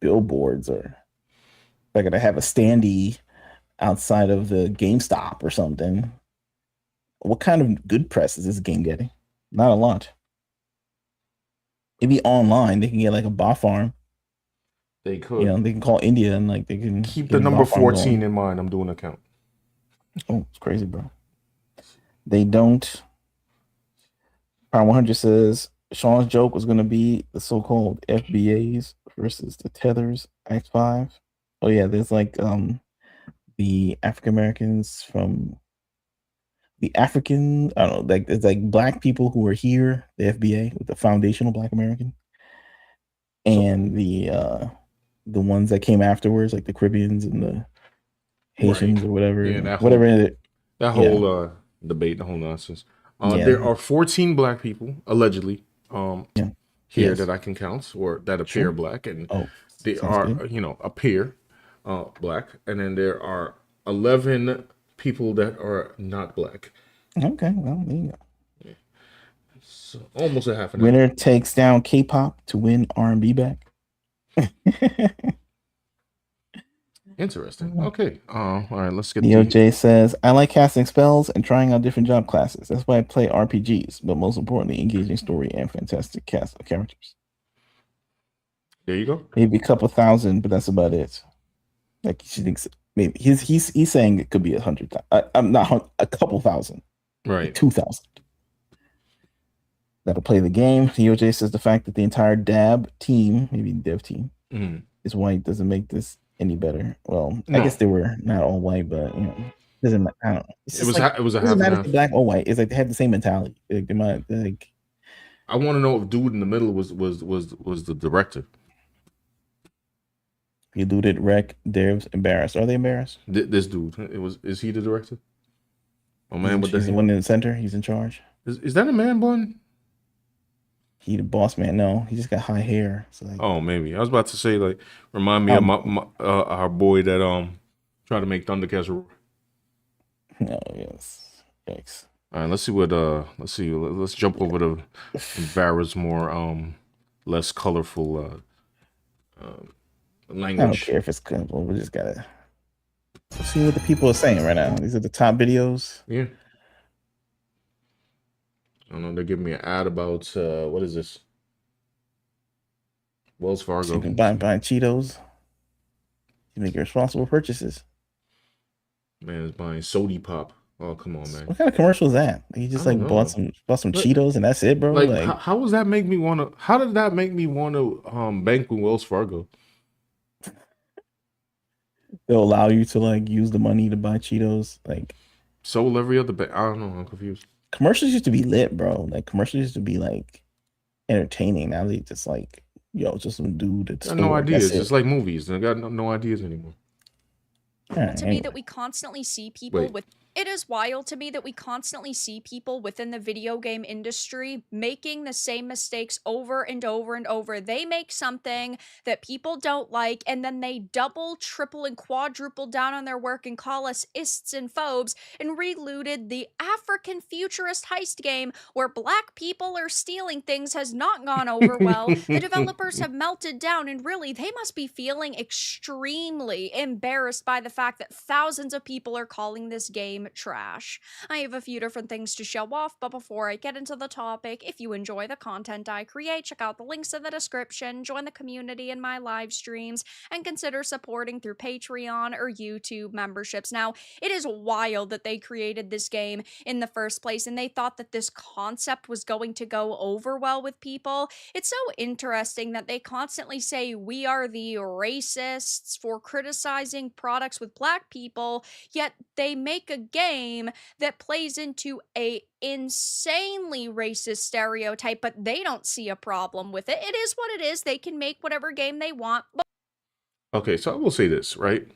billboards or they're gonna have a standee outside of the GameStop or something. What kind of good press is this game getting? Not a lot. Maybe online they can get like a bot farm. They could. They can call India and like they can keep get the a number bot farm 14 going. in mind. I'm doing a count. Oh, it's crazy, bro. They don't. Power 100 says Sean's joke was going to be the so-called FBAs versus the Tethers X5. Oh yeah, there's like the African Americans from the African. I don't know, like it's like black people who are here, the FBA with the foundational Black American, and the ones that came afterwards, like the Caribbeans and the Haitians or whatever, Yeah, that whole debate, the whole nonsense. There are 14 black people allegedly here that I can count or that appear black, and they are good. Appear black, and then there are 11 people that are not black. Okay, well there you go. So almost a half an Winner takes down K-pop to win R&B back. Interesting. Okay. All right. Let's get. DOJ says, I like casting spells and trying out different job classes. That's why I play RPGs, but most importantly, engaging story and fantastic cast of characters. There you go. Maybe a couple thousand, but that's about it. Like she thinks maybe he's saying it could be 100,000. I'm not a couple thousand. Right. Like 2,000. That'll play the game. DOJ says the fact that the entire DAB team, maybe dev team, is white doesn't make this any better. Well, no. I guess they were not all white, but doesn't. I don't know. It was a half and half. Black or white. It's like they had the same mentality. Like they might like. I want to know if dude in the middle was the director. Relooted, Rec, Devs, embarrassed. Are they embarrassed? This dude. Is he the director? Oh man, but he's the one in the center. He's in charge. Is that a man bun? He the boss man. No, he just got high hair. So like, oh, maybe I was about to say like remind me of my our boy that tried to make Thundercats. Oh yes, yikes. All right, let's see what let's jump over to Vara's more less colorful language. I don't care if it's colorful. We just gotta see what the people are saying right now. These are the top videos. Yeah. I don't know. They're giving me an ad about what is this? Wells Fargo. So you can buy Cheetos. You make responsible purchases. Man is buying Sody Pop. Oh come on, man! What kind of commercial is that? He just like bought some Cheetos and that's it, bro. Like how does that make me want to? How did that make me want to bank with Wells Fargo? They'll allow you to like use the money to buy Cheetos, like. So every other bank. I don't know. I'm confused. Commercials used to be lit, bro. Like commercials used to be like entertaining. Now they just like, just some dude at the store. No ideas. It's like movies. They got no ideas anymore. To me that we constantly see people with it is wild to me that we constantly see people within the video game industry making the same mistakes over and over and over. They make something that people don't like, and then they double, triple, and quadruple down on their work and call us ists and phobes, and Relooted, the African futurist heist game where black people are stealing things, has not gone over well. The developers have melted down, and really, they must be feeling extremely embarrassed by the fact that thousands of people are calling this game trash. I have a few different things to show off, but before I get into the topic, if you enjoy the content I create, check out the links in the description, join the community in my live streams, and consider supporting through Patreon or YouTube memberships. Now, it is wild that they created this game in the first place, and they thought that this concept was going to go over well with people. It's so interesting that they constantly say we are the racists for criticizing products with black people, yet they make a game that plays into a insanely racist stereotype, but they don't see a problem with it. It is what it is. They can make whatever game they want. Okay, so I will say this, right?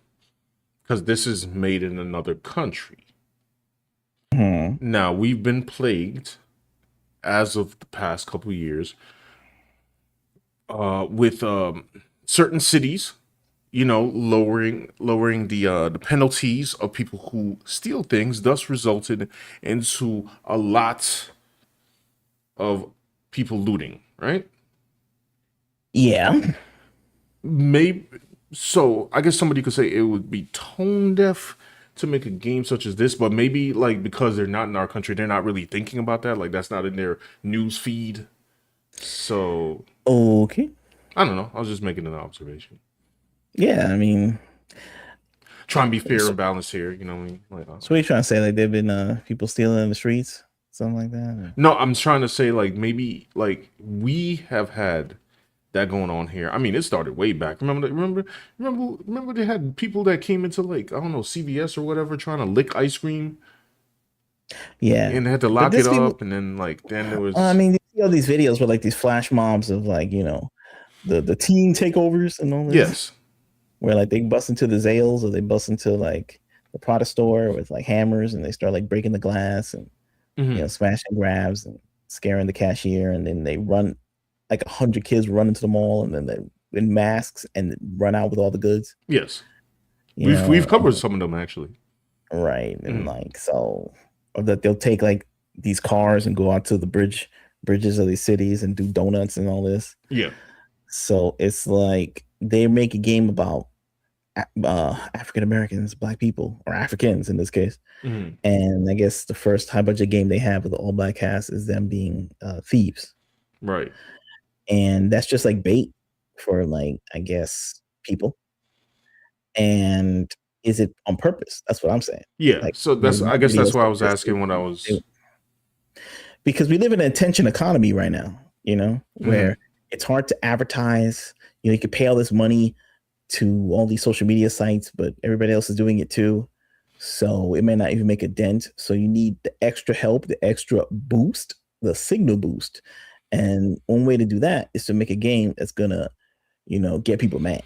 Because this is made in another country. Now, we've been plagued, as of the past couple years, with certain cities, lowering the penalties of people who steal things, thus resulted into a lot of people looting, right? Yeah. Maybe so. I guess somebody could say it would be tone deaf to make a game such as this, but maybe like because they're not in our country, they're not really thinking about that. Like that's not in their news feed. So okay, I don't know. I was just making an observation. Yeah, I mean, try and be fair and balanced here. You know what I mean? Like, so what are you trying to say? Like there've been people stealing in the streets, something like that? No, I'm trying to say like maybe like we have had that going on here. I mean, it started way back. Remember they had people that came into like, I don't know, CVS or whatever trying to lick ice cream. Yeah. And they had to lock it up, and then there was I mean, you see all these videos with like these flash mobs of like, the teen takeovers and all this. Yes. Where like they bust into the Zales or they bust into like the product store with like hammers and they start like breaking the glass and smashing grabs and scaring the cashier, and then they run like 100 kids run into the mall and then they in masks and run out with all the goods. Yes. We've covered some of them actually. Right. And like so, or that they'll take like these cars and go out to the bridges of these cities and do donuts and all this. Yeah. So it's like they make a game about African Americans, Black people, or Africans in this case. And I guess the first high budget game they have with the all black cast is them being thieves. Right. And that's just like bait for like, I guess, people. And is it on purpose? That's what I'm saying. Yeah. Like, so I guess that's why I was asking when I was, because we live in an attention economy right now, where it's hard to advertise. You could pay all this money to all these social media sites, but everybody else is doing it too. So it may not even make a dent. So you need the extra help, the extra boost, the signal boost. And one way to do that is to make a game that's gonna, get people mad,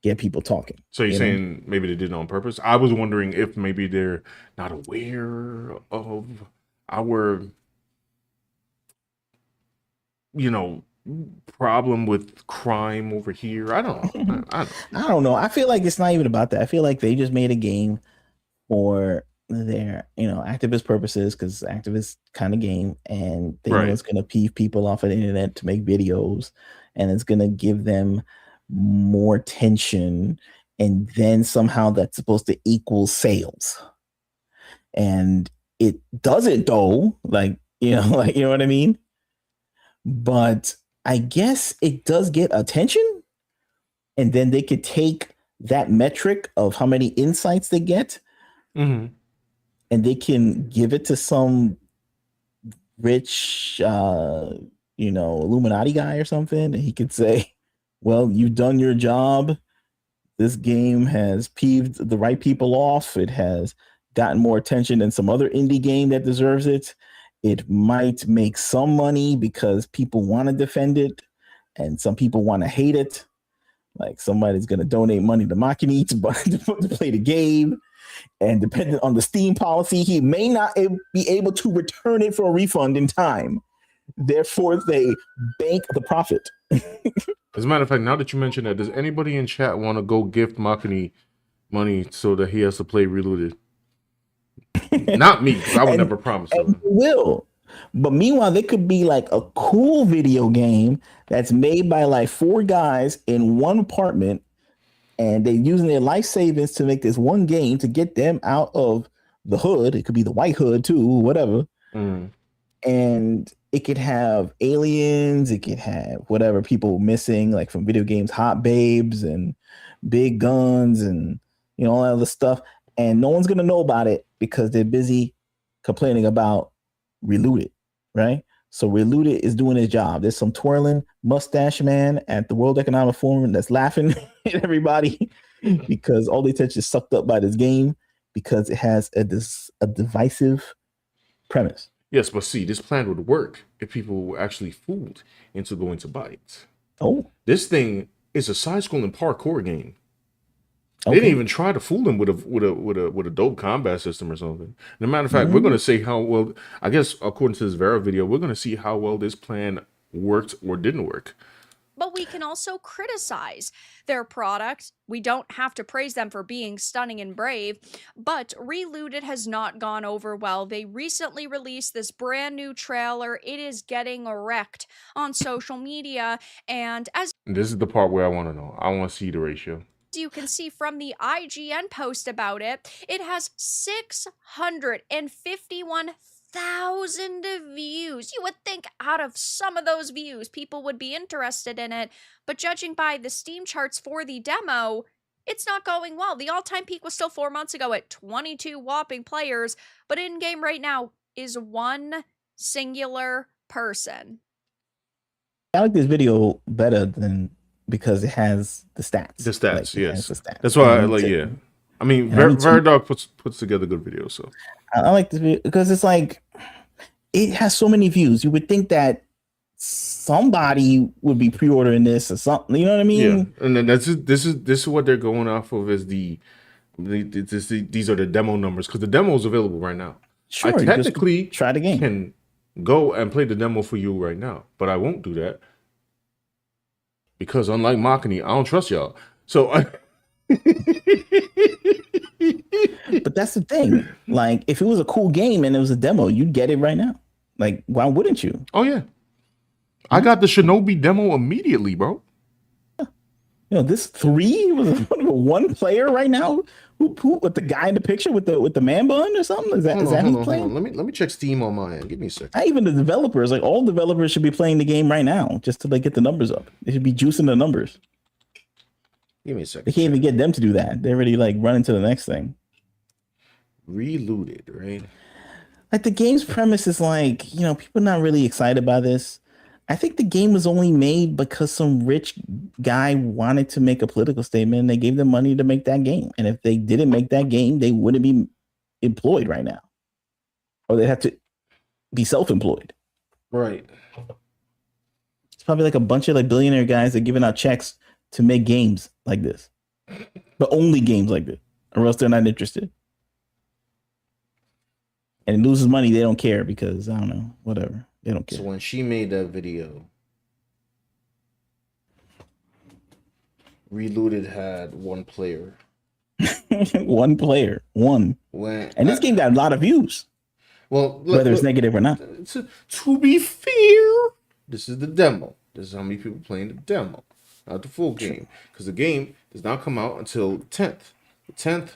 get people talking. So you're saying maybe they did it on purpose? I was wondering if maybe they're not aware of our, problem with crime over here. I don't know. I don't know. I feel like it's not even about that. I feel like they just made a game for their activist purposes, because activist kind of game, and they know it's going to peeve people off of the internet to make videos, and it's going to give them more attention, and then somehow that's supposed to equal sales, and it doesn't though. Like you know what I mean. But I guess it does get attention, and then they could take that metric of how many insights they get. And they can give it to some rich, Illuminati guy or something. And he could say, well, you've done your job. This game has peeved the right people off. It has gotten more attention than some other indie game that deserves it. It might make some money because people want to defend it and some people want to hate it. Like somebody's going to donate money to Makini to play the game. And depending on the Steam policy, he may not be able to return it for a refund in time. Therefore, they bank the profit. As a matter of fact, now that you mention that, does anybody in chat want to go gift Makini money so that he has to play Relooted? Not me, because I would never promise that. Will. But meanwhile, there could be like a cool video game that's made by like 4 guys in one apartment, and they're using their life savings to make this one game to get them out of the hood. It could be the white hood too, whatever. And it could have aliens. It could have whatever people missing, like from video games, hot babes and big guns and all that other stuff. And no one's going to know about it because they're busy complaining about Relooted, right? So Relooted is doing his job. There's some twirling mustache man at the World Economic Forum that's laughing at everybody because all the attention is sucked up by this game. because it has a divisive premise. Yes, but see, this plan would work if people were actually fooled into going to buy it. Oh, This thing is a side-scrolling parkour game. They okay. didn't even try to fool them with a dope combat system or something. And a matter of fact, we're going to see how well. I guess according to this Vera video, we're going to see how well this plan worked or didn't work. But we can also criticize their product. We don't have to praise them for being stunning and brave, but Relooted has not gone over well. They recently released this brand new trailer. It is getting wrecked on social media, and as This is the part where I want to know. I want to see the ratio. you can see from the IGN post about it, it has 651,000 views. You would think out of some of those views, people would be interested in it, but judging by the Steam charts for the demo, it's not going well. The all-time peak was still 4 months ago at 22 whopping players, but in-game right now is one singular person. I like this video better than because it has the stats. The stats, Like, it yes. has the stats. That's why I And like, to- yeah. I mean, and I need to- Veridog puts together good videos, so. I like this video because it's like it has so many views. You would think that somebody would be pre-ordering this or something. You know what I mean? Yeah, and then this is what they're going off of as these are the demo numbers because the demo is available right now. Sure. I you just technically try the game. can go and play the demo for you right now, but I won't do that because unlike Machini, I don't trust y'all. So But that's the thing. Like, if it was a cool game and it was a demo, you'd get it right now. Like, why wouldn't you? oh yeah, I got the Shinobi demo immediately, bro. You know, this 3 was a one player right now. Who with the guy in the picture with the man bun or something? Is that Hold on, who's hold playing? on. Let me check Steam on my end. Give me a second. Not even the developers. Like, all developers should be playing the game right now just to like get the numbers up. They should be juicing the numbers. Give me a They second. can't even get them to do that. They're already like running to the next thing. Relooted, right? Like, the game's premise is like, you know, people not really excited by this. I think the game was only made because some rich guy wanted to make a political statement and they gave them money to make that game. And if they didn't make that game, they wouldn't be employed right now. Or they'd have to be self-employed. Right. It's probably like a bunch of like billionaire guys that are giving out checks to make games like this. But only games like this. Or else they're not interested. And it loses money, they don't care because, I don't know, whatever. They don't care. So when she made that video, Relooted had one player. One player. One. And this game got a lot of views. Well, Whether it's negative or not. To be fair, this is the demo. This is how many people playing the demo, not the full game. Because the game does not come out until the 10th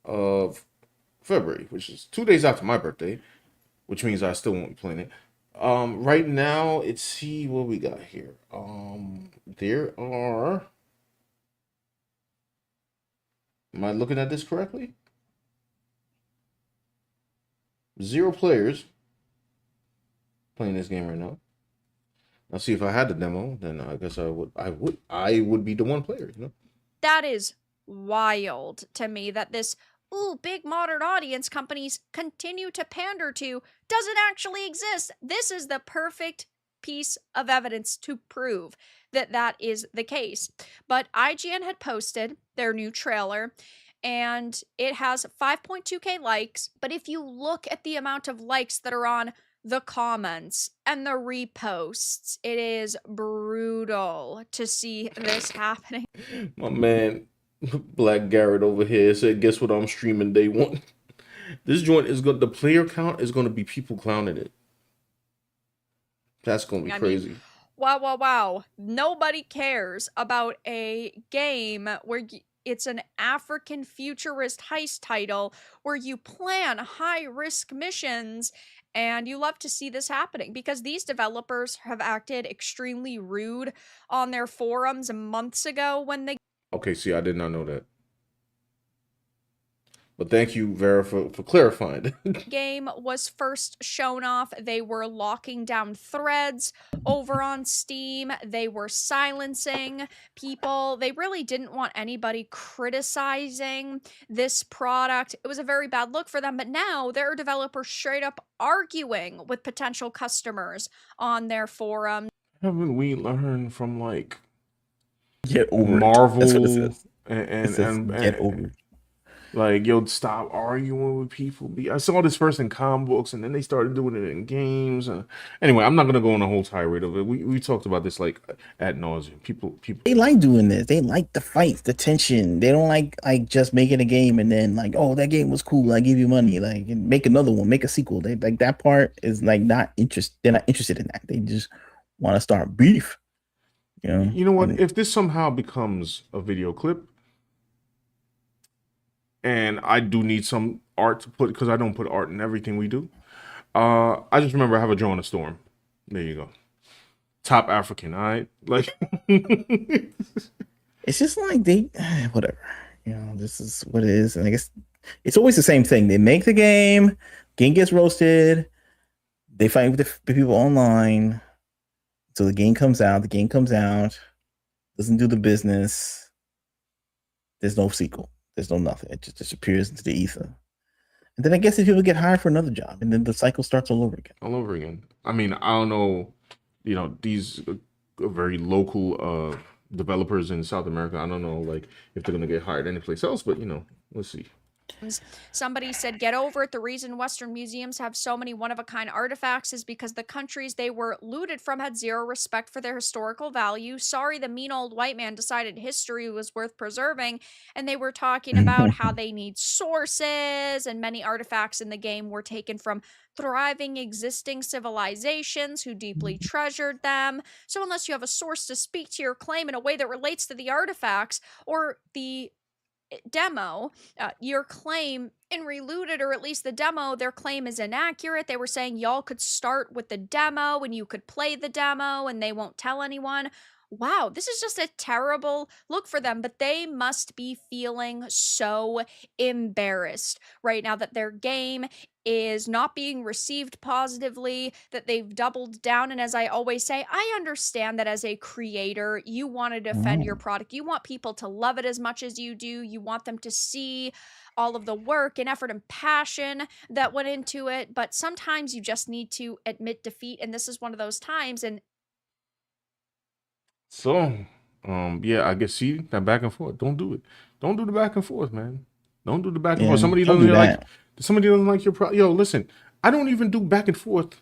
of February, which is 2 days after my birthday, which means I still won't be playing it. Right now, let's see what we got here. There are. Am I looking at this correctly? 0 players playing this game right now. Now, see if I had the demo, then I guess I would be the one player. You know. That is wild to me that this big modern audience companies continue to pander to doesn't actually exist. This is the perfect piece of evidence to prove that that is the case. But IGN had posted their new trailer and it has 5.2k likes. But if you look at the amount of likes that are on the comments and the reposts, it is brutal to see this happening. My man, Black Garrett over here said, guess what I'm streaming day one? This joint is good. The player count is going to be people clowning it. That's going to be crazy. Mean, wow. Nobody cares about a game where it's an African futurist heist title where you plan high-risk missions, and you love to see this happening because these developers have acted extremely rude on their forums months ago when they... Okay, see, I did not know that. But thank you, Vera, for clarifying. Game was first shown off, they were locking down threads over on Steam. They were silencing people. They really didn't want anybody criticizing this product. It was a very bad look for them. But now there are developers straight up arguing with potential customers on their forums. Haven't we learned from like Get over Marvel? it. That's what it says. And Get over it. Like, yo, stop arguing with people. I saw this first in comic books, and then they started doing it in games. Anyway, I'm not gonna go on a whole tirade of it. We talked about this like ad nauseum. People. They like doing this. They like the fights, the tension. They don't like just making a game and then like, oh, that game was cool. I give you money. Like, make another one, make a sequel. They like that part is like not interest. They're not interested in that. They just want to start beef. You know what? If this somehow becomes a video clip, and I do need some art to put, because I don't put art in everything we do. I just remember I have a Draw in a Storm. There you go. Top African, all right? Like, it's just like they, whatever. This is what it is. And I guess it's always the same thing. They make the game gets roasted. They fight with the people online. So the game comes out, doesn't do the business. There's no sequel. There's no nothing. It just disappears into the ether. And then I guess if people get hired for another job, and then the cycle starts all over again. I mean, I don't know. These are very local developers in South America. I don't know, like, if they're gonna get hired anyplace else, but let's see. Somebody said, get over it. The reason Western museums have so many one-of-a-kind artifacts is because the countries they were looted from had zero respect for their historical value. Sorry, the mean old white man decided history was worth preserving, and they were talking about how they need sources, and many artifacts in the game were taken from thriving existing civilizations who deeply treasured them. So unless you have a source to speak to your claim in a way that relates to the artifacts or the demo, your claim in Relooted, or at least the demo, their claim is inaccurate. They were saying y'all could start with the demo and you could play the demo and they won't tell anyone. Wow, this is just a terrible look for them, but they must be feeling so embarrassed right now that their game is not being received positively, that they've doubled down. And as I always say, I understand that as a creator, you want to defend your product. You want people to love it as much as you do. You want them to see all of the work and effort and passion that went into it. But sometimes you just need to admit defeat. And this is one of those times. And so, yeah, I guess, see, that back and forth. Don't do it. Don't do the back and forth, man. Don't do the back and forth. Somebody doesn't like your product. Yo, listen, I don't even do back and forth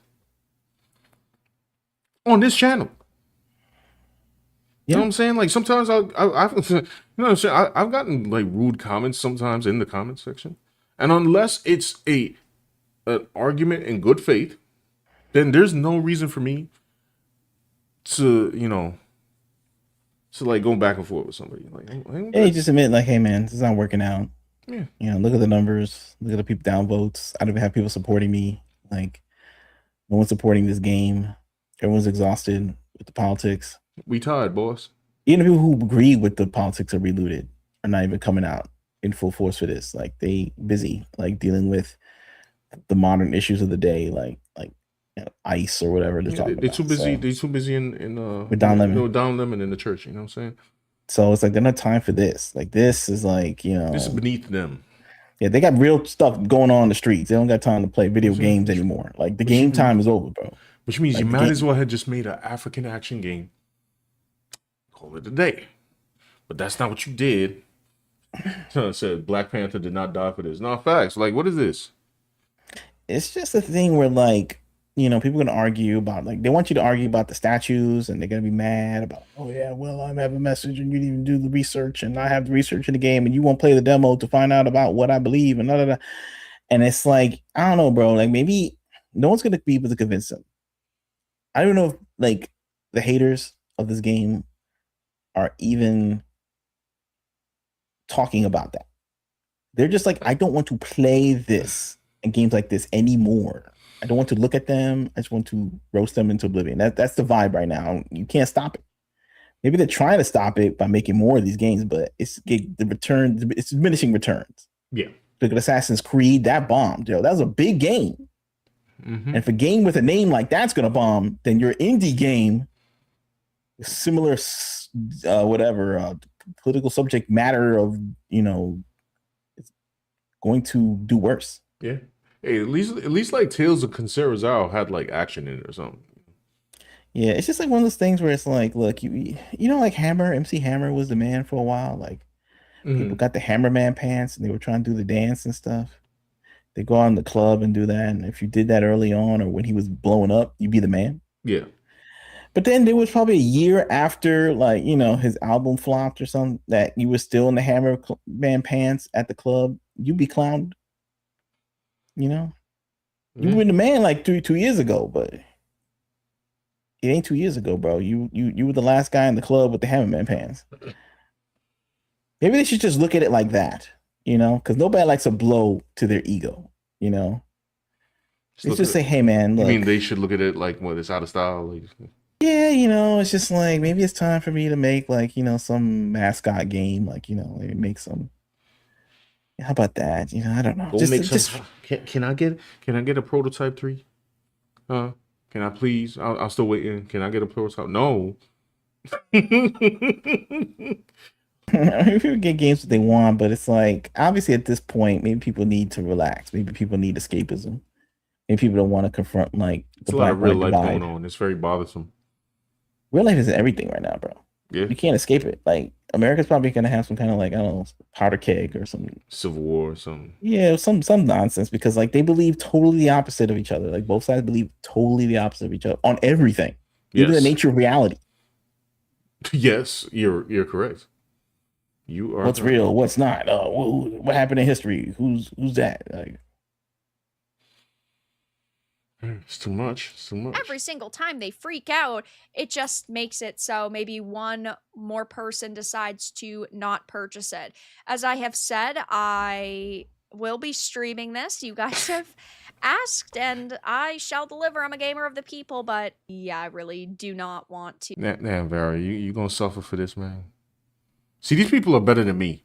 on this channel. You know what I'm saying? Like, sometimes I've gotten like rude comments sometimes in the comment section, and unless it's an argument in good faith, then there's no reason for me to like go back and forth with somebody. Like, hey, just admit, like, hey man, this is not working out. Yeah. Look at the numbers, look at the people downvotes. I don't even have people supporting me. Like, no one's supporting this game. Everyone's exhausted with the politics. We tired, boss. Even people who agree with the politics of Relooted are not even coming out in full force for this. Like, they busy like dealing with the modern issues of the day, like ICE or whatever they're talking about. They're too busy. They're too busy in with Don Lemon. Don Lemon in the church. You know what I'm saying? So it's like they're not time for this. Like, this is like, this is beneath them. Yeah, they got real stuff going on in the streets. They don't got time to play video games anymore. Like, the game time is over, bro. Which means you might as well have just made an African action game. Call it a day. But that's not what you did. So said Black Panther did not die for this. No, facts. Like, what is this? It's just a thing where, like, people are going to argue about, like, they want you to argue about the statues, and they're going to be mad about, oh yeah, well, I have a message and you didn't even do the research, and I have the research in the game, and you won't play the demo to find out about what I believe, and and it's like, I don't know, bro. Like, maybe no one's going to be able to convince them. I don't know if, like, the haters of this game are even talking about that. They're just like, I don't want to play this and games like this anymore. I don't want to look at them. I just want to roast them into oblivion. That's the vibe right now. You can't stop it. Maybe they're trying to stop it by making more of these games, but it's diminishing returns. Yeah. Look at Assassin's Creed, that bombed, yo. That was a big game. And if a game with a name like that's gonna bomb, then your indie game, similar, political subject matter of, it's going to do worse. Yeah. Hey, at least like Tales of Concerazao had like action in it or something. Yeah, it's just like one of those things where it's like, look, like Hammer, MC Hammer was the man for a while. Like people got the Hammerman pants and they were trying to do the dance and stuff. They go out in the club and do that. And if you did that early on or when he was blowing up, you'd be the man. Yeah. But then there was probably a year after, like, his album flopped or something, that you were still in the Hammerman pants at the club. You'd be clowned. You were the man like 2 years ago, but it ain't 2 years ago, bro. You were the last guy in the club with the Hammerman pants. Maybe they should just look at it like that. Because nobody likes a blow to their ego, Let's just say, hey, man, look. I mean, they should look at it like, what, it's out of style? Like, yeah, it's just like, maybe it's time for me to make, like, some mascot game, like, maybe make some. How about that? I don't know. Can I get a prototype 3? Can I please? I'll still waiting. Can I get a prototype? No. People get games that they want, but it's like, obviously at this point, maybe people need to relax. Maybe people need escapism. Maybe people don't want to confront like the lot of real life going on. It's very bothersome. Real life is everything right now, bro. Yeah, you can't escape it. Like America's probably gonna have some kind of like, I don't know, powder keg or some civil war or something. Yeah, some nonsense, because like they believe totally the opposite of each other. Like both sides believe totally the opposite of each other on everything, even the nature of reality. Yes, you're correct. You are. What's real? What's not? What happened in history? Who's that? Like, it's too much. It's too much. Every single time they freak out, it just makes it so maybe one more person decides to not purchase it. As I have said, I will be streaming this. You guys have asked, and I shall deliver. I'm a gamer of the people, but yeah, I really do not want to. Damn, Vera, you gonna suffer for this, man. See, these people are better than me.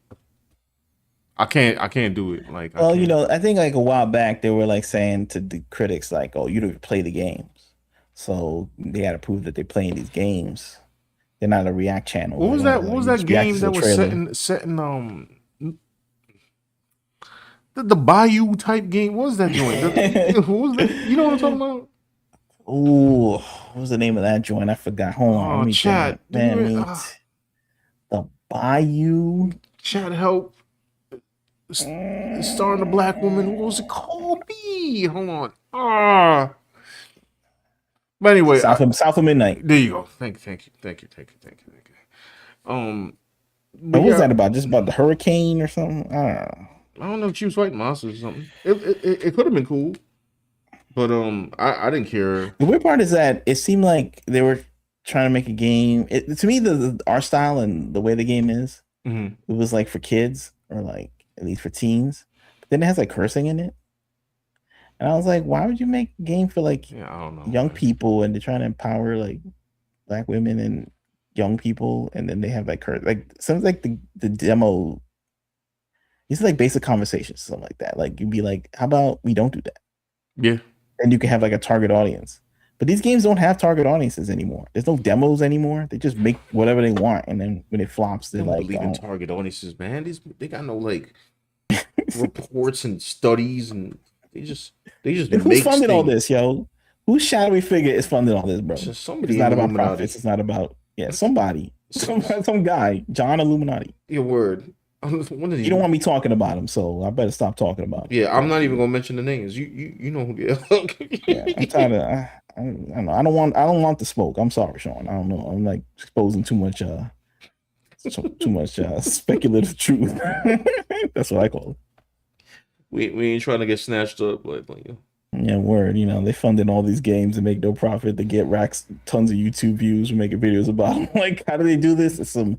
I can't do it. Like, well, I think like a while back they were like saying to the critics like, "Oh, you don't play the games," so they got to prove that they're playing these games. They're not a React channel. What was that? What was that game that was set in the Bayou type game? What was that joint? What was that? You know what I'm talking about? Oh, what was the name of that joint? I forgot. Hold on. Let me chat. The Bayou. Chat, help. Starring a black woman. What was it called? Hold on. But anyway, South of Midnight. There you go. Thank you. What was that about? Just about the hurricane or something? I don't know if she was fighting monsters or something. It could have been cool, but I didn't care. The weird part is that it seemed like they were trying to make a game. To me, the art style and the way the game is, it was like for kids, or like at least for teens. But then it has like cursing in it, and I was like, why would you make a game for like I don't know, young people, and they're trying to empower like black women and young people, and then they have like curse, like something like the demo. It's like basic conversations, something like that. Like you'd be like, how about we don't do that? Yeah. And you can have like a target audience. But these games don't have target audiences anymore. There's no demos anymore. They just make whatever they want, and then when it flops, they're like, believe in target audiences, man. They got no like reports and studies, and they just who's funding all this, yo? Whose shadowy figure is funding all this, bro? Somebody. It's not about profits. It's not about somebody, some guy, John Illuminati. Your word. You don't want me talking about him, so I better stop talking about him. Yeah, I'm not even gonna mention the names. You know who they are. I'm tired of. I don't want the smoke. I'm sorry, Sean. I don't know. I'm like exposing too much speculative truth. That's what I call it. We ain't trying to get snatched up, like yeah, word. They funded all these games and make no profit. They get racks, tons of YouTube views. We're making videos about them. Like, how do they do this? It's some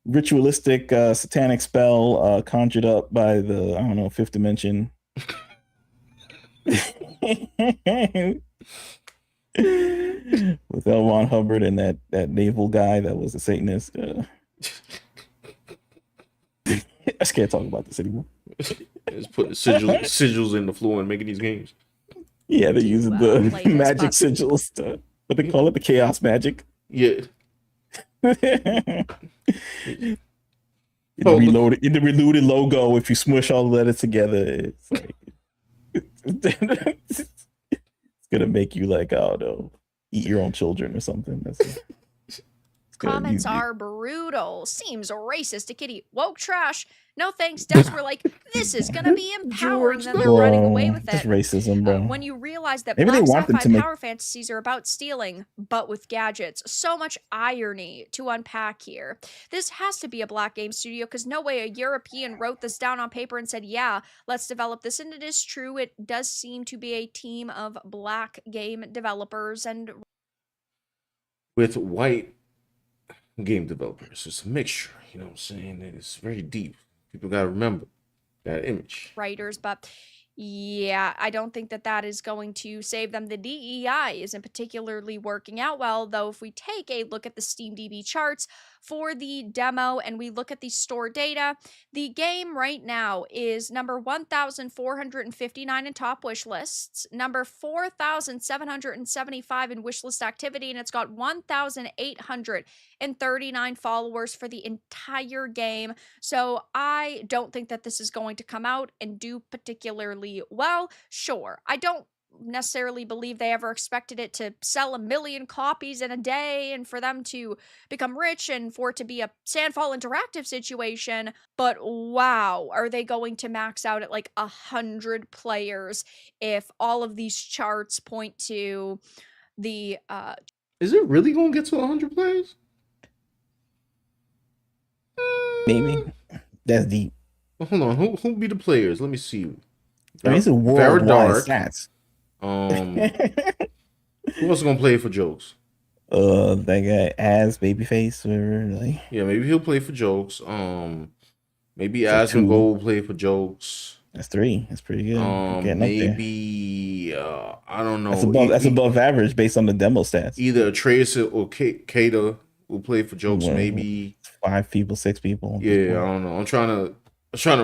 ritualistic satanic spell conjured up by the, I don't know, fifth dimension. With L. Ron Hubbard and that naval guy that was a Satanist. I just can't talk about this anymore. It's putting sigils in the floor and making these games. Yeah, they're using the play this, magic but- sigils stuff. What they call it, the chaos magic. Yeah. In the Relooted logo, if you smush all the letters together, it's like it's gonna make you like, oh no, eat your own children or something. Comments are brutal. Seems racist to kitty. Woke trash. No thanks. Devs were like, this is gonna be empowering. Then they're running away with Just it. racism, bro. When you realize that Maybe they black want them sci-fi to make- power fantasies are about stealing, but with gadgets. So much irony to unpack here. This has to be a black game studio, because no way a European wrote this down on paper and said, yeah, let's develop this. And it is true. It does seem to be a team of black game developers and With white game developers. It's a mixture, you know what I'm saying? It's very deep. People gotta remember that image. writers, but yeah, I don't think that that is going to save them. The DEI isn't particularly working out well, though. If we take a look at the SteamDB charts for the demo and we look at the store data, the game right now is number 1,459 in top wish lists, number 4,775 in wish list activity, and it's got 1,839 followers for the entire game. So I don't think that this is going to come out and do particularly well. Sure, I don't necessarily believe they ever expected it to sell 1 million copies in a day and for them to become rich and for it to be a Sandfall Interactive situation, but wow, are they going to max out at like 100 players if all of these charts point to the Is it really gonna get to 100 players? Maybe. That's deep. Well, hold on, who be the players? Let me see. I mean, it's a worldwide Dark. stats. Who else gonna play for jokes? That guy Az Babyface or like. Yeah, maybe he'll play for jokes. Maybe So Az and two. Go will play for jokes. That's 3. That's pretty good. Getting up there. Maybe I don't know. That's above average based on the demo stats. Either Trace or Kata will play for jokes. Well, Maybe 5 people, 6 people. Yeah, I don't know. I'm trying to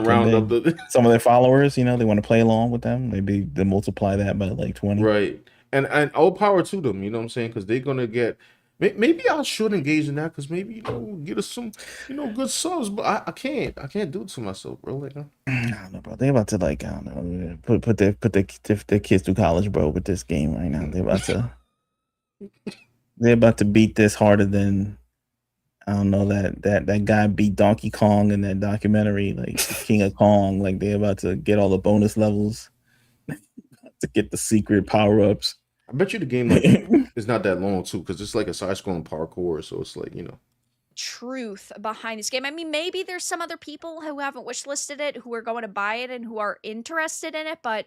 round up the some of their followers. You know, they want to play along with them. Maybe they multiply that by like 20. right. And all power to them. You know what I'm saying? Because they're gonna get. Maybe I should engage in that because maybe get us some good subs. But I can't do it to myself, bro. Like, I don't know, bro. They about to like, I don't know, put their kids through college, bro, with this game right now. They're about to beat this harder than I don't know that guy beat Donkey Kong in that documentary, like King of Kong. Like they're about to get all the bonus levels to get the secret power ups. I bet you the game is not that long too, because it's like a side-scrolling parkour, so it's like truth behind this game. I mean, maybe there's some other people who haven't wishlisted it who are going to buy it and who are interested in it, but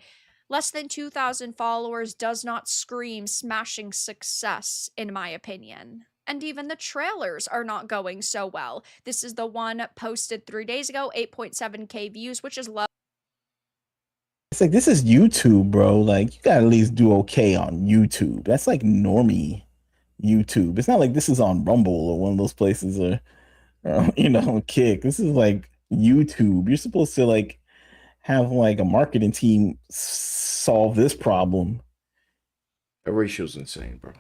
less than 2,000 followers does not scream smashing success, in my opinion. And even the trailers are not going so well. This is the one posted 3 days ago, 8.7k views, which is low. It's like, this is YouTube, bro. Like, you gotta at least do okay on YouTube. That's like normie YouTube. It's not like this is on Rumble or one of those places or Kick. This is like YouTube. You're supposed to like have like a marketing team solve this problem. that ratio's insane, bro.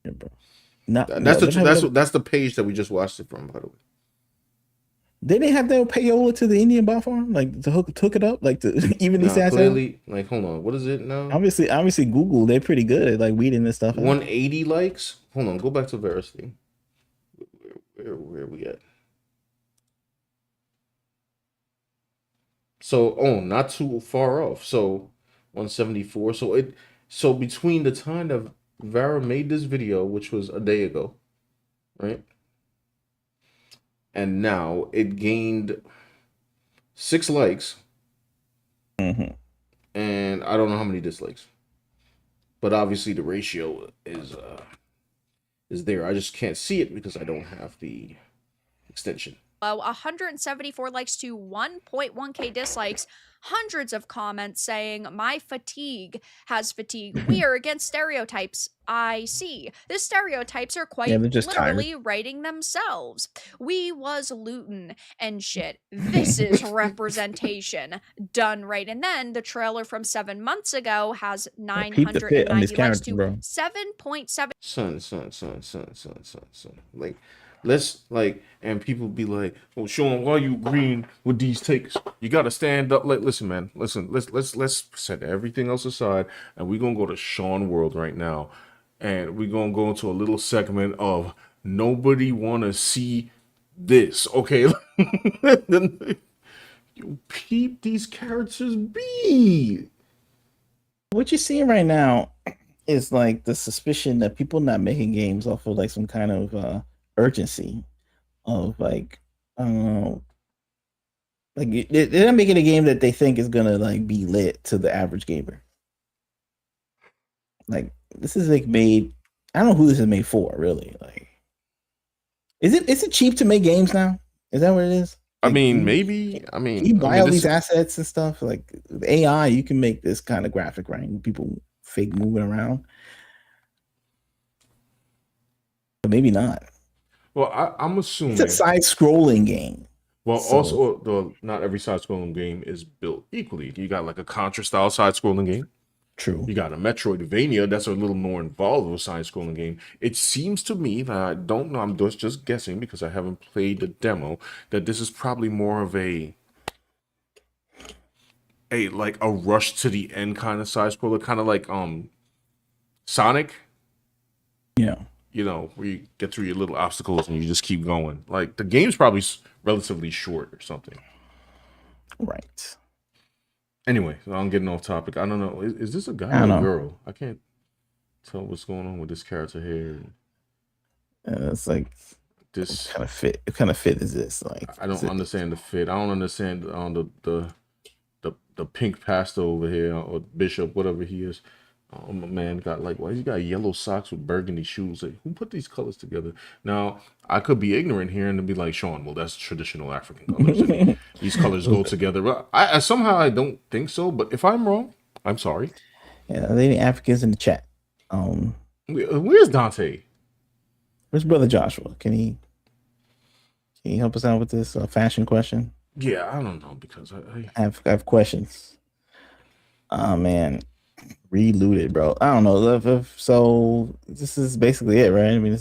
Yeah, bro. That's the page that we just watched it from, by the way. They didn't have that payola to the Indian bot farm, like to hook it up, like to evenly stats out. Clearly, like, hold on, what is it now? Obviously, Google, they're pretty good at like weeding this stuff out. 180 likes. Hold on, go back to Veracity. Where are we at? So, not too far off. So, 174. So between the time that Vara made this video, which was a day ago, right? And now it gained 6 likes. Mm-hmm. And I don't know how many dislikes. But obviously the ratio is there. I just can't see it because I don't have the extension. below, 174 likes to 1.1k dislikes, hundreds of comments saying, my fatigue has fatigue. We are against stereotypes. I see. The stereotypes are quite they're just literally writing themselves. We was lootin' and shit. This is representation done right. And then the trailer from 7 months ago has 990 likes to 7.7. Son. Like, let's like, and people be like, "Oh, Sean, why are you agreeing with these takes? You got to stand up." Like, listen, man, listen. Let's set everything else aside, and we're gonna go to Sean World right now, and we're gonna go into a little segment of nobody wanna see this. Okay, you peep these characters be. What you're seeing right now is like the suspicion that people not making games off of like some kind of urgency of like they're not making a game that they think is gonna like be lit to the average gamer. Like this is like made. I don't know who this is made for, really. Like, is it cheap to make games now? Is that what it is? Like, I mean, maybe. I mean, you buy all these assets and stuff. Like with AI, you can make this kind of graphic, right? People fake moving around, but maybe not. Well, I'm assuming it's a side-scrolling game. Well, so, also, not every side-scrolling game is built equally. You got like a Contra-style side-scrolling game. True. You got a Metroidvania that's a little more involved with a side-scrolling game. It seems to me that I don't know. I'm just guessing because I haven't played the demo. That this is probably more of a rush to the end kind of side-scroller, kind of like Sonic. Yeah. You know, where you get through your little obstacles and you just keep going. Like, the game's probably relatively short or something. Right. Anyway, so I'm getting off topic. I don't know. Is this a guy or a girl? I can't tell what's going on with this character here. It's like this kind of fit. What kind of fit is this? Like, I don't understand the fit. I don't understand the pink pastor over here or bishop, whatever he is. Oh, my man got like, why he got yellow socks with burgundy shoes? Like, who put these colors together? Now, I could be ignorant here and be like, Sean, well, that's traditional African colors. These colors go together. But I somehow I don't think so. But if I'm wrong, I'm sorry. Yeah, are there any Africans in the chat? Where's Dante? Where's Brother Joshua? Can he help us out with this fashion question? Yeah, I don't know because I have questions. Oh man. Relooted, bro. I don't know. So this is basically it, right? I mean,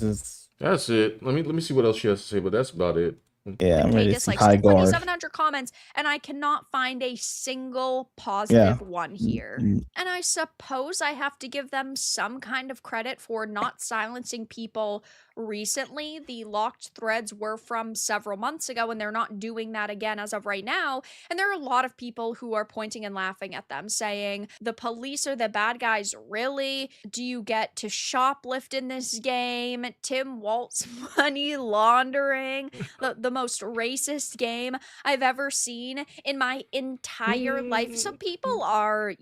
that's it. Let me see what else she has to say, but that's about it. Yeah, I'm ready to see Highguard. 2,700 comments, and I cannot find a single positive one here. And I suppose I have to give them some kind of credit for not silencing people recently. The locked threads were from several months ago, and they're not doing that again as of right now. And there are a lot of people who are pointing and laughing at them, saying, the police are the bad guys, really? Do you get to shoplift in this game? Tim Waltz money laundering? The most racist game I've ever seen in my entire life. So people are,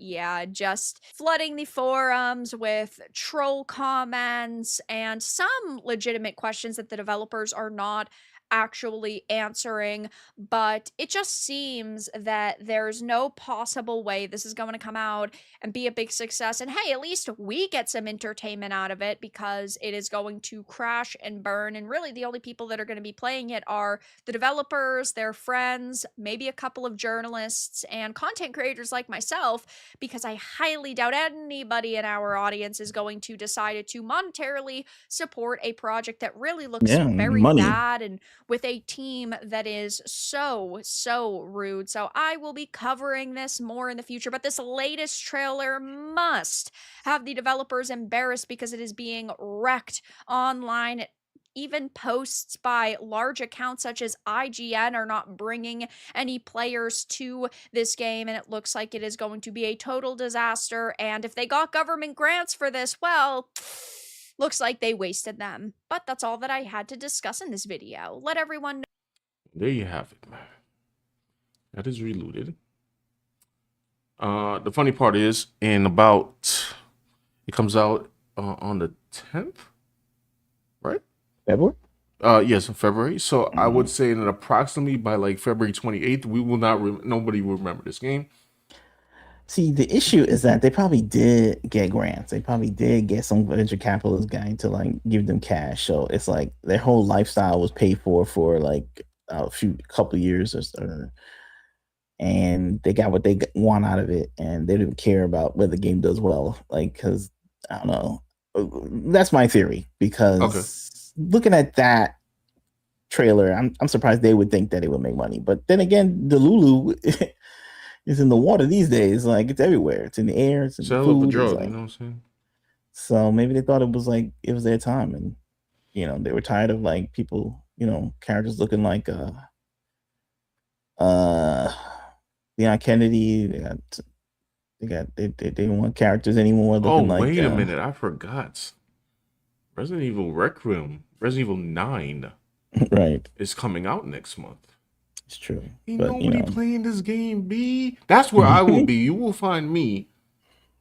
just flooding the forums with troll comments and some legitimate questions that the developers are not actually answering, but it just seems that there's no possible way this is going to come out and be a big success. And hey, at least we get some entertainment out of it because it is going to crash and burn. And really the only people that are going to be playing it are the developers, their friends, maybe a couple of journalists and content creators like myself, because I highly doubt anybody in our audience is going to decide to monetarily support a project that really looks very bad and with a team that is so rude. So I will be covering this more in the future, but this latest trailer must have the developers embarrassed because it is being wrecked online. Even posts by large accounts such as IGN are not bringing any players to this game, and it looks like it is going to be a total disaster. And if they got government grants for this, well, looks like they wasted them. But that's all that I had to discuss in this video. Let everyone know. There you have it, man. That is Relooted. The funny part is, it comes out on the 10th, right? February? Yes, in February. So I would say that approximately by like February 28th, we will not. Nobody will remember this game. See, the issue is that they probably did get grants. They probably did get some venture capitalist guy to like give them cash. So it's like their whole lifestyle was paid for like a couple of years or so, and they got what they want out of it, and they didn't care about whether the game does well. Like, because I don't know, that's my theory. Because looking at that trailer, I'm surprised they would think that it would make money. But then again, the Lulu is in the water these days. Like, it's everywhere. It's in the air. It's in the food. The drug, like, you know what I'm saying? So maybe they thought it was their time, and they were tired of like people, characters looking like Leon Kennedy. They didn't want characters anymore looking like. Wait a minute, I forgot. Resident Evil Requiem, Resident Evil 9, right, is coming out next month. It's true. Ain't nobody playing this game, B. That's where I will be. You will find me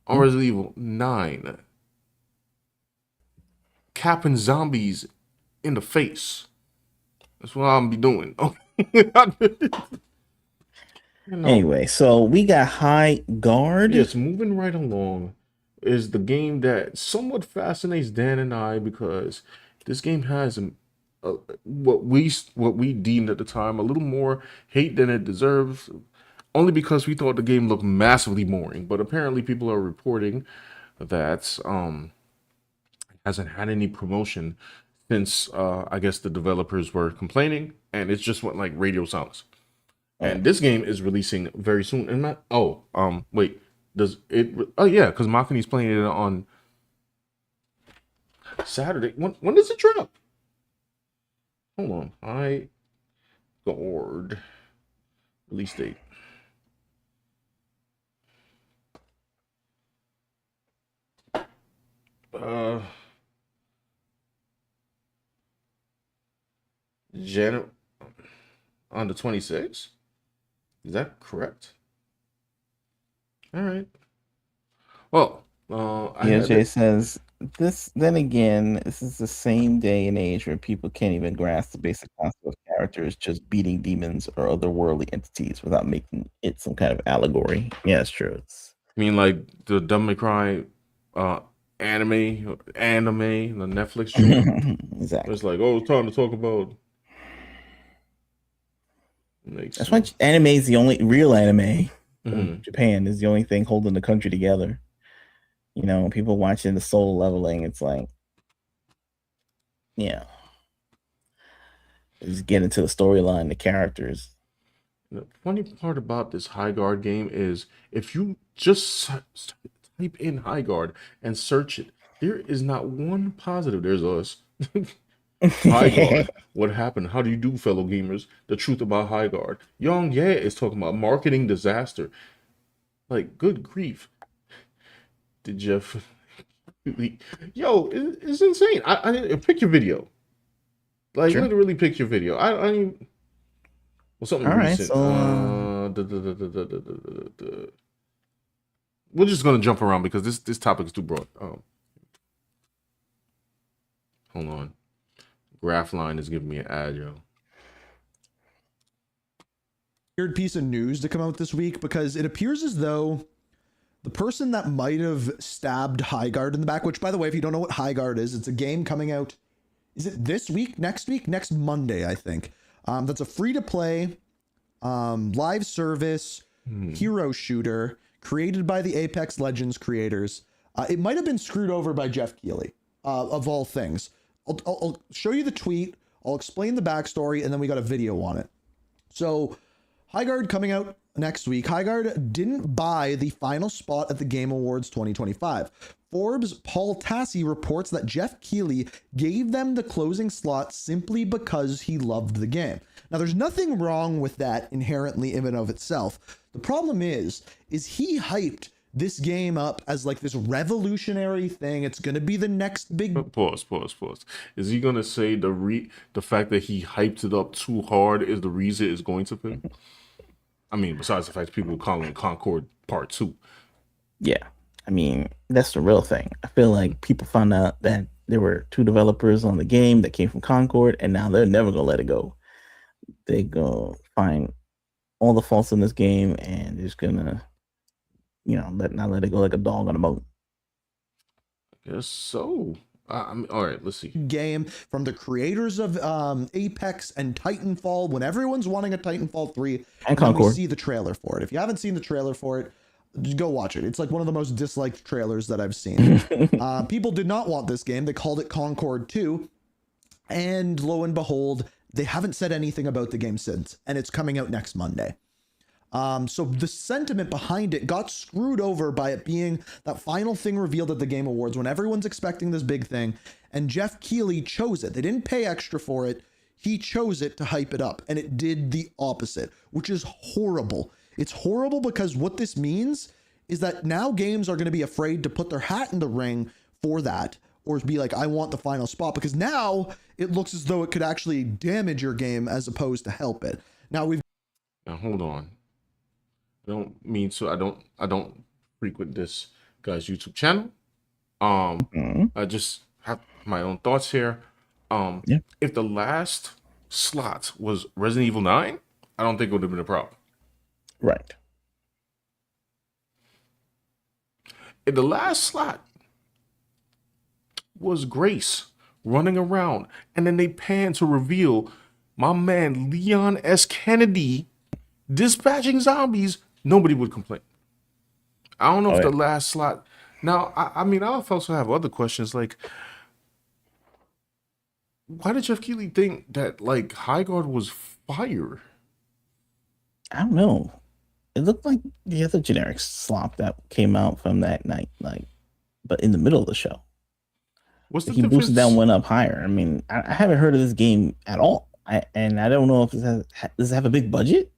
on Resident Evil 9. Capping zombies in the face. That's what I'm be doing. Anyway, so we got Highguard. Yes, moving right along is the game that somewhat fascinates Dan and I, because this game has what we deemed at the time a little more hate than it deserves, only because we thought the game looked massively boring. But apparently people are reporting that it hasn't had any promotion since I guess the developers were complaining, and it's just went like radio silence. And this game is releasing very soon. And wait, does it? Oh yeah, because Makani's playing it on Saturday. When does it drop? Hold on, Highguard release date. On the 26th. Is that correct? All right. Well, Jay says this. Then again, this is the same day and age where people can't even grasp the basic concept of characters just beating demons or otherworldly entities without making it some kind of allegory. Yeah, it's true. I mean, like the Devil May Cry anime, the Netflix show. Exactly. It's like, it's time to talk about. That's why anime is the only real anime. Japan is the only thing holding the country together. People watching the soul leveling. It's like, just get into the storyline, the characters. The funny part about this Highguard game is if you just type in Highguard and search it, there is not one positive. There's us. Highguard. What happened? How do you do, fellow gamers? The truth about Highguard. Young Yeah is talking about marketing disaster. Like, good grief. Did Jeff? Yo, it's insane. I pick your video. Like, literally pick your video. I mean, well, something recent. We're just gonna jump around because this topic is too broad. Hold on. Graphline is giving me an ad, yo. Weird piece of news to come out this week, because it appears as though the person that might have stabbed Highguard in the back, which, by the way, if you don't know what Highguard is, it's a game coming out. Is it this week? Next Monday, I think. That's a free-to-play live service hero shooter created by the Apex Legends creators. It might have been screwed over by Jeff Keighley, of all things. I'll show you the tweet. I'll explain the backstory, and then we got a video on it. So, Highguard coming out next week. Highguard didn't buy the final spot at the Game Awards 2025. Forbes' Paul Tassi reports that Jeff Keighley gave them the closing slot simply because he loved the game. Now, there's nothing wrong with that inherently in and of itself. The problem is he hyped this game up as like this revolutionary thing. It's going to be the next big... Pause. Is he going to say the fact that he hyped it up too hard is the reason it's going to fail? I mean, besides the fact people are calling it Concord Part 2. Yeah. I mean, that's the real thing. I feel like people found out that there were 2 developers on the game that came from Concord, and now they're never gonna let it go. They go find all the faults in this game, and they're just gonna, not let it go like a dog on a bone. Guess so. All right, let's see. Game from the creators of Apex and Titanfall, when everyone's wanting a Titanfall 3, And then we Concord. see the trailer for it. If you haven't seen the trailer for it, just go watch it. It's like one of the most disliked trailers that I've seen. People did not want this game. They called it Concord 2. And lo and behold, they haven't said anything about the game since. And it's coming out next Monday. So the sentiment behind it got screwed over by it being that final thing revealed at the Game Awards when everyone's expecting this big thing. And Jeff Keighley chose it. They didn't pay extra for it. He chose it to hype it up. And it did the opposite, which is horrible. It's horrible because what this means is that now games are going to be afraid to put their hat in the ring for that, or be like, I want the final spot, because now it looks as though it could actually damage your game as opposed to help it. Now hold on. I don't frequent this guy's YouTube channel. I just have my own thoughts here. If the last slot was Resident Evil 9, I don't think it would have been a problem. Right. If the last slot was Grace running around, and then they pan to reveal my man Leon S. Kennedy dispatching zombies, nobody would complain. I don't know if the last slot. Now, I mean, I also have other questions. Like, why did Jeff Keighley think that like Highguard was fire? I don't know. It looked like the other generic slop that came out from that night, but in the middle of the show. What's the he difference? boosted that one up higher. I mean, I haven't heard of this game at all. And I don't know if does it have a big budget?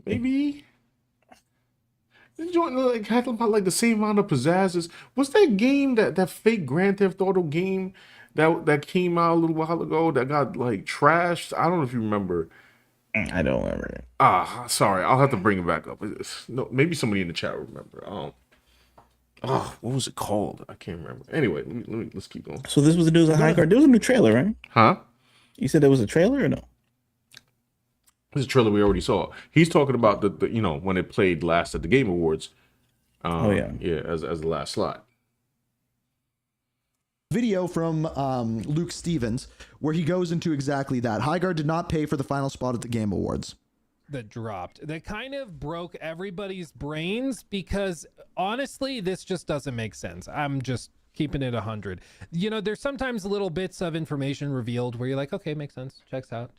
Maybe. This joint like had about like the same amount of pizzazz. What's that game, that fake Grand Theft Auto game that came out a little while ago that got like trashed? I don't know if you remember. I don't remember it. Sorry, I'll have to bring it back up. No, maybe somebody in the chat will remember. What was it called? I can't remember. Anyway, let's keep going. So this was the news on Highguard. There was a new trailer, right? Huh? You said there was a trailer or no? This is a trailer we already saw. He's talking about the when it played last at the Game Awards. As the last slot. Video from Luke Stevens where he goes into exactly that. Highguard did not pay for the final spot at the Game Awards. That dropped. That kind of broke everybody's brains because honestly, this just doesn't make sense. I'm just keeping it 100. There's sometimes little bits of information revealed where you're like, okay, makes sense. Checks out.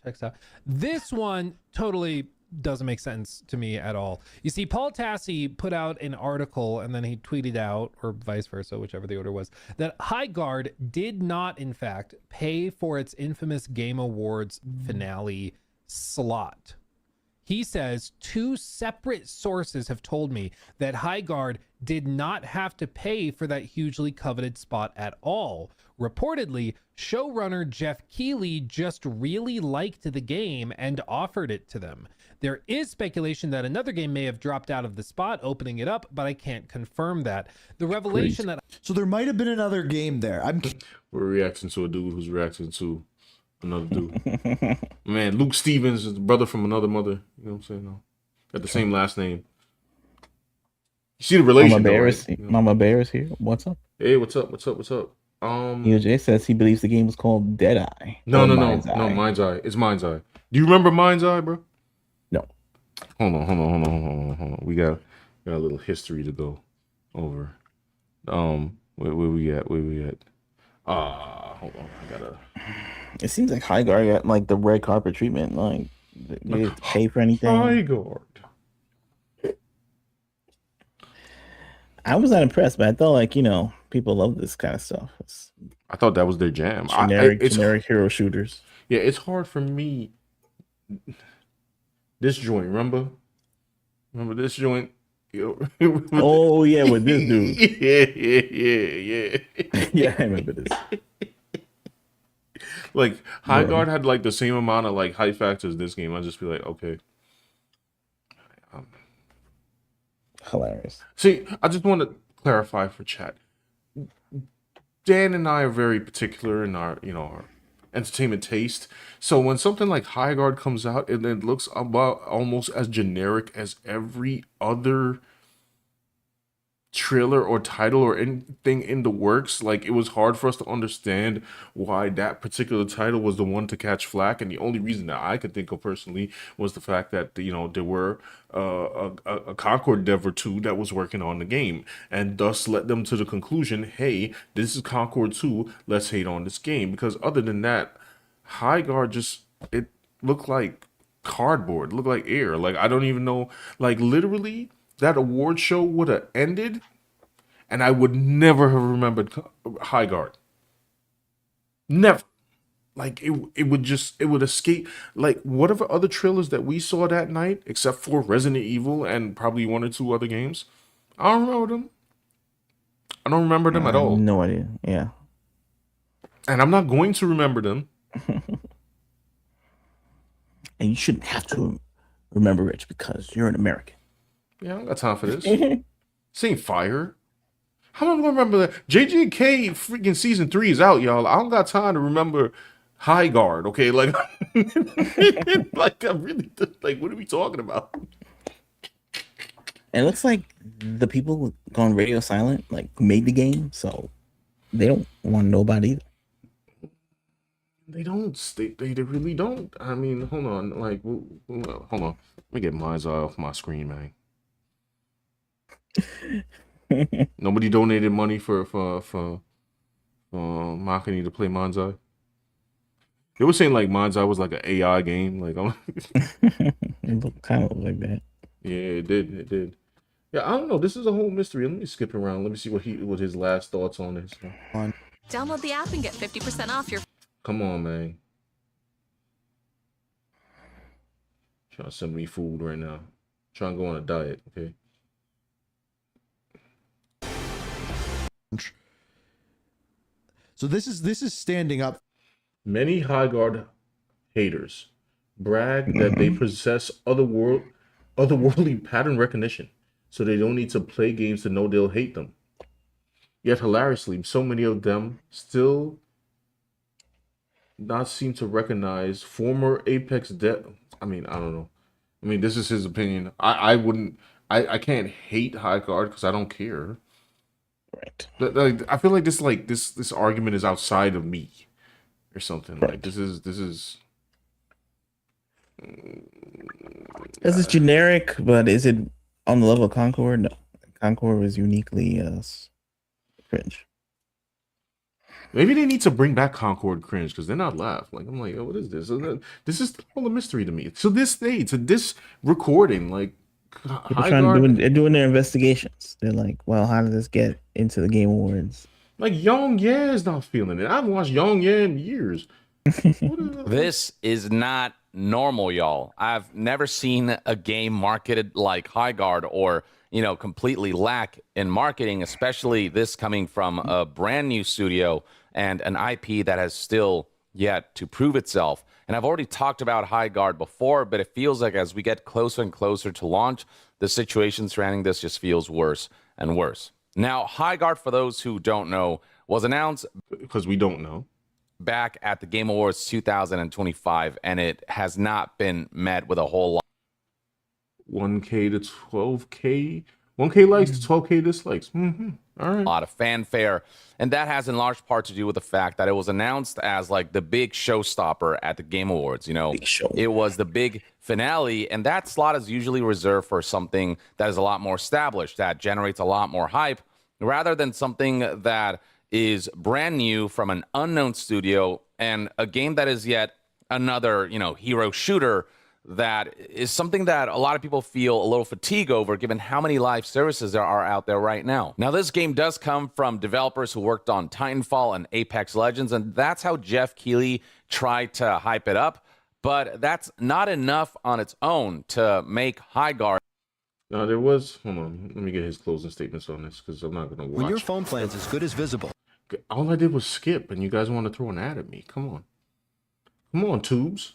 This one totally doesn't make sense to me at all. You see, Paul Tassi put out an article and then he tweeted out, or vice versa, whichever the order was, that Highguard did not, in fact, pay for its infamous Game Awards finale slot. He says 2 separate sources have told me that Highguard did not have to pay for that hugely coveted spot at all. Reportedly, showrunner Jeff Keighley just really liked the game and offered it to them. There is speculation that another game may have dropped out of the spot, opening it up, but I can't confirm that. The revelation that... So there might have been another game there. We're reacting to a dude who's reacting to another dude. Man, Luke Stevens is the brother from another mother. You know what I'm saying? No. Got the same last name. You see the relation, Mama Bear is here. What's up? Hey, what's up? EOJ says he believes the game was called Deadeye. No, Mind's Eye. It's Mind's Eye. Do you remember Mind's Eye, bro? No. Hold on. We got a little history to go over. Where we at? Hold on. I gotta. It seems like Highguard got like the red carpet treatment. Like they didn't pay for anything. Highguard. I was not impressed, but I thought people love this kind of stuff. I thought that was their jam. Generic hero shooters. Yeah, it's hard for me. This joint, remember this joint? Oh yeah, with this dude. Yeah. Yeah, I remember this. Like Highguard had like the same amount of like hype factor as this game. I'd just be like, okay. Hilarious. See, I just want to clarify for chat. Dan and I are very particular in our, our entertainment taste. So when something like Highguard comes out and it looks about almost as generic as every other trailer or title or anything in the works, like, it was hard for us to understand why that particular title was the one to catch flack. And the only reason that I could think of personally was the fact that there were a Concord dev or two that was working on the game, and thus led them to the conclusion, hey, this is Concord 2, let's hate on this game. Because other than that, Highguard it looked like cardboard, looked like air. Like, I don't even know, like, literally that award show would have ended and I would never have remembered Highguard. Never. Like, it would escape. Like, whatever other trailers that we saw that night, except for Resident Evil and probably one or two other games, I don't remember them. I don't remember them at all. No idea. Yeah. And I'm not going to remember them. And you shouldn't have to remember it because you're an American. Yeah, I don't got time for this. This ain't fire. How am I gonna remember that? JJK freaking season 3 is out, y'all. I don't got time to remember Highguard, okay? Like, like, I really, like, what are we talking about? And it looks like the people gone radio silent, like, made the game, so they don't want to know about it either. They don't. They really don't. I mean, hold on. Like, hold on. Let me get mine off my screen, man. Nobody donated money for marketing to play Manzai. They were saying like Manzai was like an AI game. Like, It kind of looked like that. Yeah, it did. It did. Yeah, I don't know. This is a whole mystery. Let me skip around. Let me see what his last thoughts on this. Download the app and get 50% off your. Come on, man. Trying to send me food right now. Trying to go on a diet. Okay. So this is standing up. Many Highguard haters brag that they possess otherworldly pattern recognition, so they don't need to play games to know they'll hate them. Yet hilariously, so many of them still not seem to recognize former Apex I mean, I don't know. I mean, this is his opinion. I can't hate Highguard because I don't care. Right. I feel like this argument is outside of me or something. Right. Like, this is This is generic, but is it on the level of Concord? No. Concord was uniquely cringe. Maybe they need to bring back Concord cringe because they're not laugh. Like, I'm like, oh, what is this? This is all a mystery to me. To this day, to this recording, like, people they're doing their investigations. They're like, well, how did this get into the Game Awards? Like, Young Yeah is not feeling it. I haven't watched Young Yeah in years. This is not normal, y'all. I've never seen a game marketed like Highguard or, completely lack in marketing, especially this coming from a brand new studio and an IP that has still yet to prove itself. And I've already talked about Highguard before, but it feels like as we get closer and closer to launch, the situation surrounding this just feels worse and worse. Now, Highguard, for those who don't know, was announced because we don't know back at the Game Awards 2025, and it has not been met with a whole lot. 1K to 12K, 1K likes to 12K dislikes. All right. A lot of fanfare, and that has in large part to do with the fact that it was announced as like the big showstopper at the Game Awards. It was the big finale, and that slot is usually reserved for something that is a lot more established, that generates a lot more hype, rather than something that is brand new from an unknown studio and a game that is yet another, hero shooter that is something that a lot of people feel a little fatigue over given how many live services there are out there right now. Now, this game does come from developers who worked on Titanfall and Apex Legends, and that's how Jeff Keighley tried to hype it up, but that's not enough on its own to make Highguard. No, there was, hold on, let me get his closing statements on this because I'm not going to watch. When your phone plan's as good as visible. All I did was skip, and you guys want to throw an ad at me. Come on. Come on, tubes.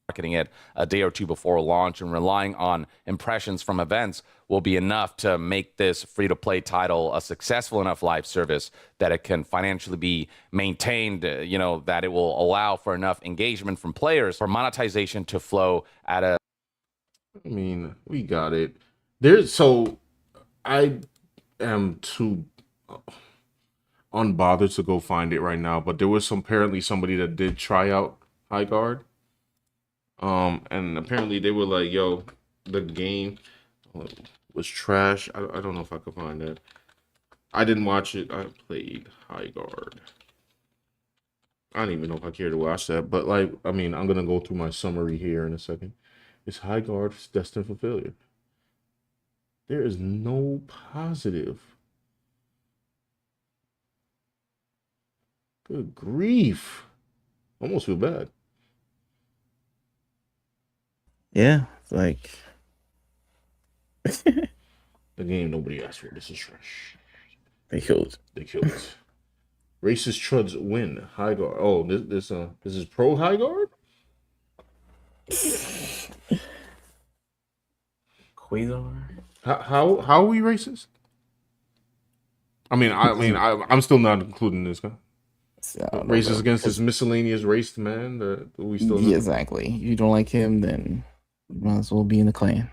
marketing it a day or two before launch and relying on impressions from events will be enough to make this free-to-play title a successful enough live service that it can financially be maintained, that it will allow for enough engagement from players for monetization to flow at a... I mean, we got it. I am too unbothered to go find it right now, but there was apparently somebody that did try out Highguard. And apparently they were like, yo, the game was trash. I don't know if I could find that. I didn't watch it. I played Highguard. I don't even know if I care to watch that, but I'm gonna go through my summary here in a second. Is Highguard destined for failure? There is no positive. Good grief. Almost feel bad. Yeah, it's like the game nobody asked for. This is trash. They killed it. Racist truds win. Highguard. Oh, this is pro Highguard? Quasar. How are we racist? I'm still not including this guy. Racist against this miscellaneous race man that we still know. Yeah, exactly. If you don't like him, then you might as well be in the clan.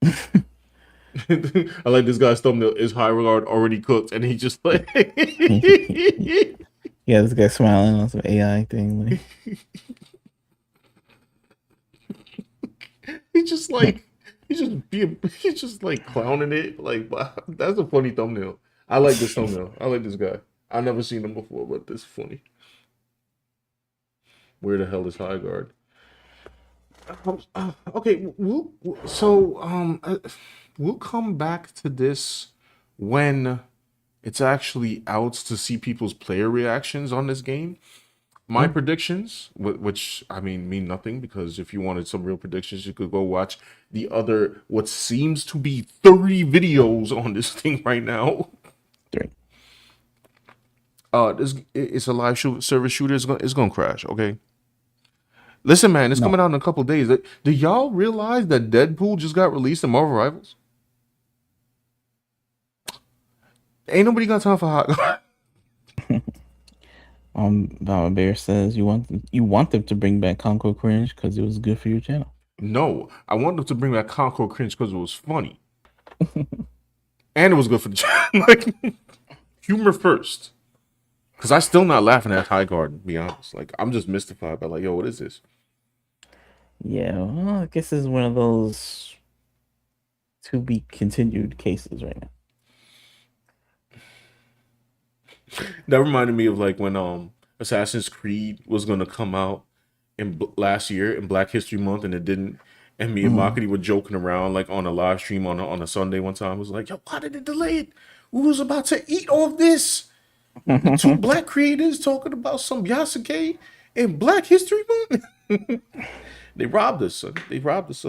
I like this guy's thumbnail. Is Highguard already cooked? And he just like yeah, this guy smiling on some AI thing. Like. he's just like clowning it. Like, wow, that's a funny thumbnail. I like this thumbnail. I like this guy. I've never seen him before, but this is funny. Where the hell is Highguard? Okay, we'll come back to this when it's actually out to see people's player reactions on this game. My predictions, which mean nothing, because if you wanted some real predictions, you could go watch the other what seems to be 30 videos on this thing right now. It's a live service shooter. It's gonna crash. Okay. Listen, man, it's coming out in a couple days. Do y'all realize that Deadpool just got released in Marvel Rivals? Ain't nobody got time for hot. Baba Bear says you want them to bring back Concord Cringe because it was good for your channel. No, I want them to bring back Concord Cringe because it was funny, and it was good for the channel. Like, humor first. Because I'm still not laughing at Highguard, to be honest. Like, I'm just mystified by, like, yo, what is this? Yeah, well, I guess it's one of those to be continued cases right now. That reminded me of, like, when Assassin's Creed was going to come out last year in Black History Month, and it didn't. And me and Makati were joking around, like, on a live stream on a Sunday one time. I was like, yo, why did it delay it? We was about to eat all this. Two black creators talking about some Yasuke in Black History Month. They robbed us, son. They robbed us.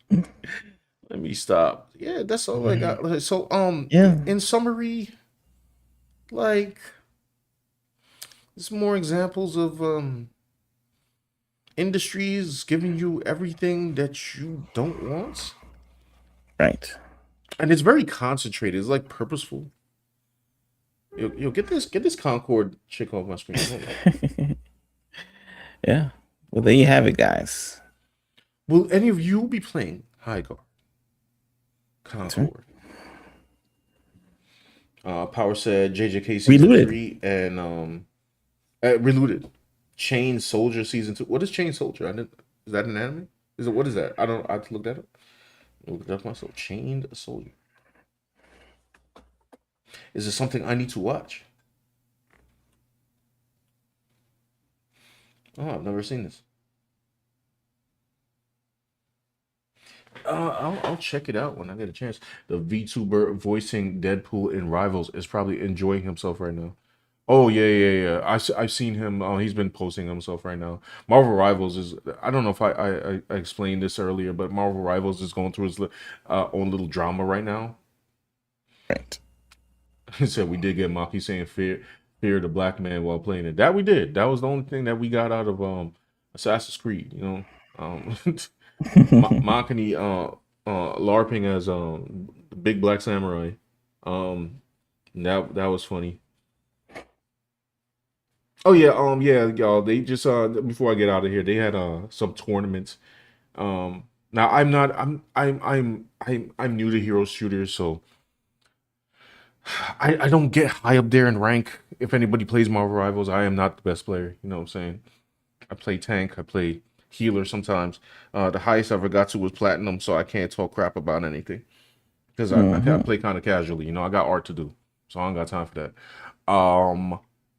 Let me stop. Yeah, that's all I got. So, in summary, like, there's more examples of industries giving you everything that you don't want. Right. And it's very concentrated. It's like purposeful. Yo, get this Concord chick off my screen. Yeah. Well, there you have it, guys. Will any of you be playing Highguard? Concord. Right. Power said JJK season 3 and Relooted. Chain Soldier season 2. What is Chain Soldier? Is that an anime? What is that? I have to look that up. Look it up myself. Chained Soldier. Is it something I need to watch? Oh, I've never seen this. I'll check it out when I get a chance. The VTuber voicing Deadpool in Rivals is probably enjoying himself right now. Oh yeah. I've seen him. He's been posting himself right now. Marvel Rivals is. I don't know if I explained this earlier, but Marvel Rivals is going through his own little drama right now. Right. He said we did get Maki saying fear appeared a black man while playing it. That we did. That was the only thing that we got out of Assassin's Creed. You know, Makani LARPing as the big black samurai. That was funny. Oh yeah, yeah, y'all. They just before I get out of here, they had some tournaments. Now I'm new to hero shooters, so I don't get high up there in rank. If anybody plays Marvel Rivals, I am not the best player. You know what I'm saying? I play tank, I play healer sometimes. The highest I ever got to was platinum, so I can't talk crap about anything because I play kind of casually. You know, I got art to do, so I don't got time for that.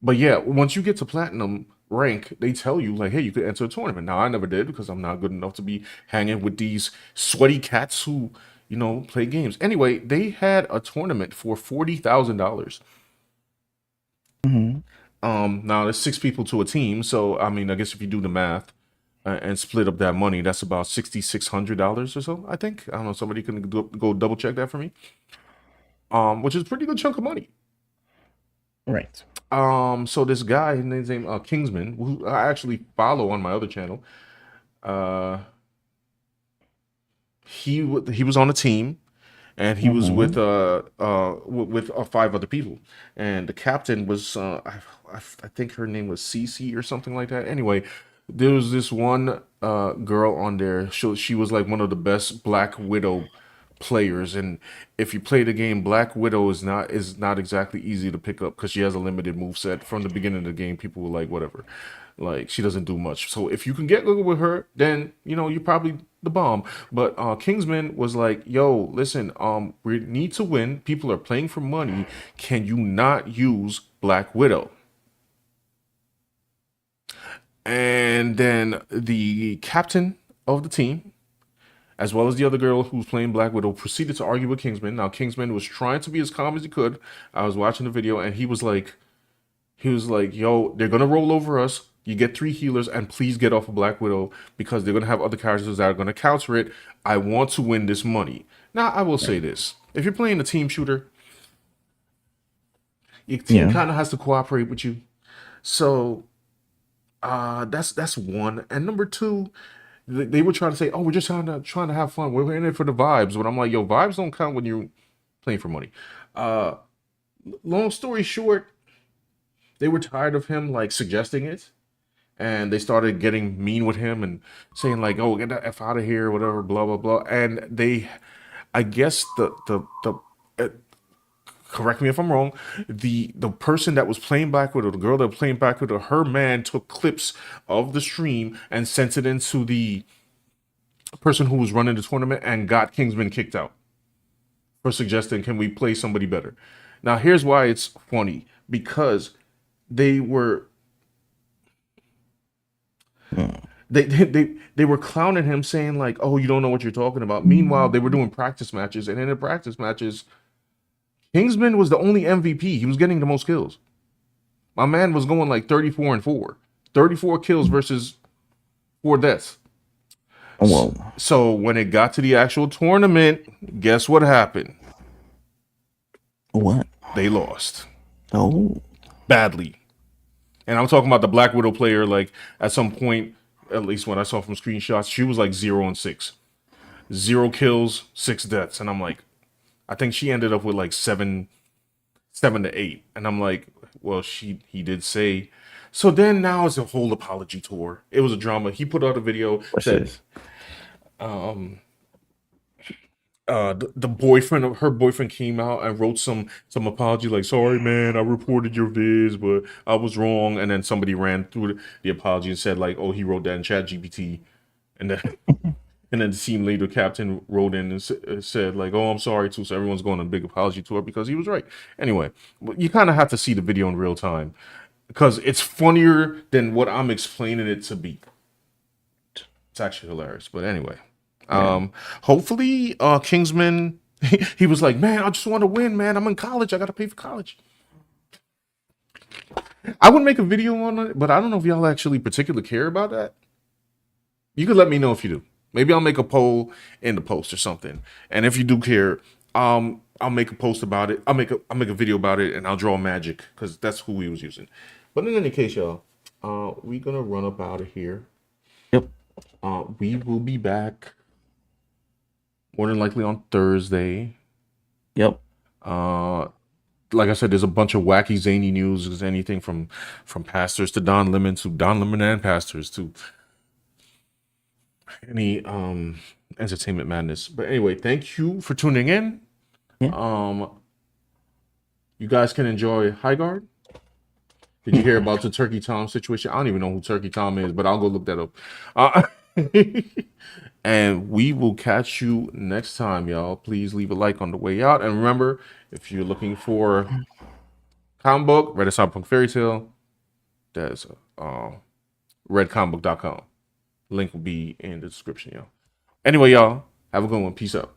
But yeah, once you get to platinum rank, they tell you like, hey, you could enter a tournament. Now I never did because I'm not good enough to be hanging with these sweaty cats who, you know, play games. Anyway, they had a tournament for $40,000. Now there's 6 people to a team, so I mean, I guess if you do the math and split up that money, that's about $6,600 or so. I think. I don't know. Somebody can go double check that for me. Which is a pretty good chunk of money. Right. So this guy, his name Kingsman, who I actually follow on my other channel. He was on a team, and he was with 5 other people, and the captain was I think her name was Cece or something like that. Anyway, there was this one girl on there. She was like one of the best Black Widow players, and if you play the game, Black Widow is not exactly easy to pick up because she has a limited move set. From the beginning of the game, people were like, whatever, like she doesn't do much. So if you can get good with her, then you know you're probably the bomb. But Kingsman was like, yo, listen, we need to win. People are playing for money. Can you not use Black Widow? And then the captain of the team, as well as the other girl who's playing Black Widow, proceeded to argue with Kingsman. Now, Kingsman was trying to be as calm as he could. I was watching the video, and he was like, yo, they're going to roll over us. You get 3 healers, and please get off of Black Widow, because they're going to have other characters that are going to counter it. I want to win this money. Now, I will say this. If you're playing a team shooter, your team kind of has to cooperate with you. So, that's one. And number 2, they were trying to say, oh, we're just trying to have fun. We're in it for the vibes. But I'm like, yo, vibes don't count when you're playing for money. Long story short, they were tired of him like suggesting it, and they started getting mean with him and saying like, oh, get the F out of here, whatever, blah blah blah. And they, I guess correct me if I'm wrong, the person that was playing Black Widow, the girl that was playing Black Widow, her man took clips of the stream and sent it into the person who was running the tournament and got Kingsman kicked out for suggesting, can we play somebody better? Now, here's why it's funny. Because they were they were clowning him, saying like, oh, you don't know what you're talking about. Meanwhile, they were doing practice matches, and in the practice matches, Kingsman was the only MVP. He was getting the most kills. My man was going like 34-4. 34 kills versus 4 deaths. Whoa. So when it got to the actual tournament, guess what happened? What? They lost. Oh. Badly. And I'm talking about the Black Widow player, like at some point, at least when I saw from screenshots, she was like 0-6. 0 kills, 6 deaths. And I'm like, I think she ended up with like 7 to 8. And I'm like, well, he did say. So then now it's a whole apology tour. It was a drama. He put out a video that the boyfriend of her boyfriend came out and wrote some apology, like, sorry man, I reported your viz, but I was wrong. And then somebody ran through the apology and said like, oh, he wrote that in ChatGPT. And then and then the team leader captain wrote in and said like, oh, I'm sorry too. So everyone's going on a big apology tour because he was right. Anyway, you kind of have to see the video in real time because it's funnier than what I'm explaining it to be. It's actually hilarious. But anyway, hopefully Kingsman, he was like, man, I just want to win, man. I'm in college. I got to pay for college. I would make a video on it, but I don't know if y'all actually particularly care about that. You could let me know if you do. Maybe I'll make a poll in the post or something. And if you do care, I'll make a post about it. I'll make a video about it, and I'll draw magic because that's who we was using. But in any case, y'all, we're gonna run up out of here. Yep. We will be back more than likely on Thursday. Yep. Like I said, there's a bunch of wacky zany news. There's anything from pastors to Don Lemon to Don Lemon and pastors to any entertainment madness. But anyway, thank you for tuning in. Yeah. You guys can enjoy Highguard. Did you hear about the Turkey Tom situation? I don't even know who Turkey Tom is, but I'll go look that up. And we will catch you next time, y'all. Please leave a like on the way out. And remember, if you're looking for comic book, Red Cyberpunk Fairy Tale, there's redcomicbook.com. Link will be in the description, y'all. Anyway, y'all, have a good one. Peace out.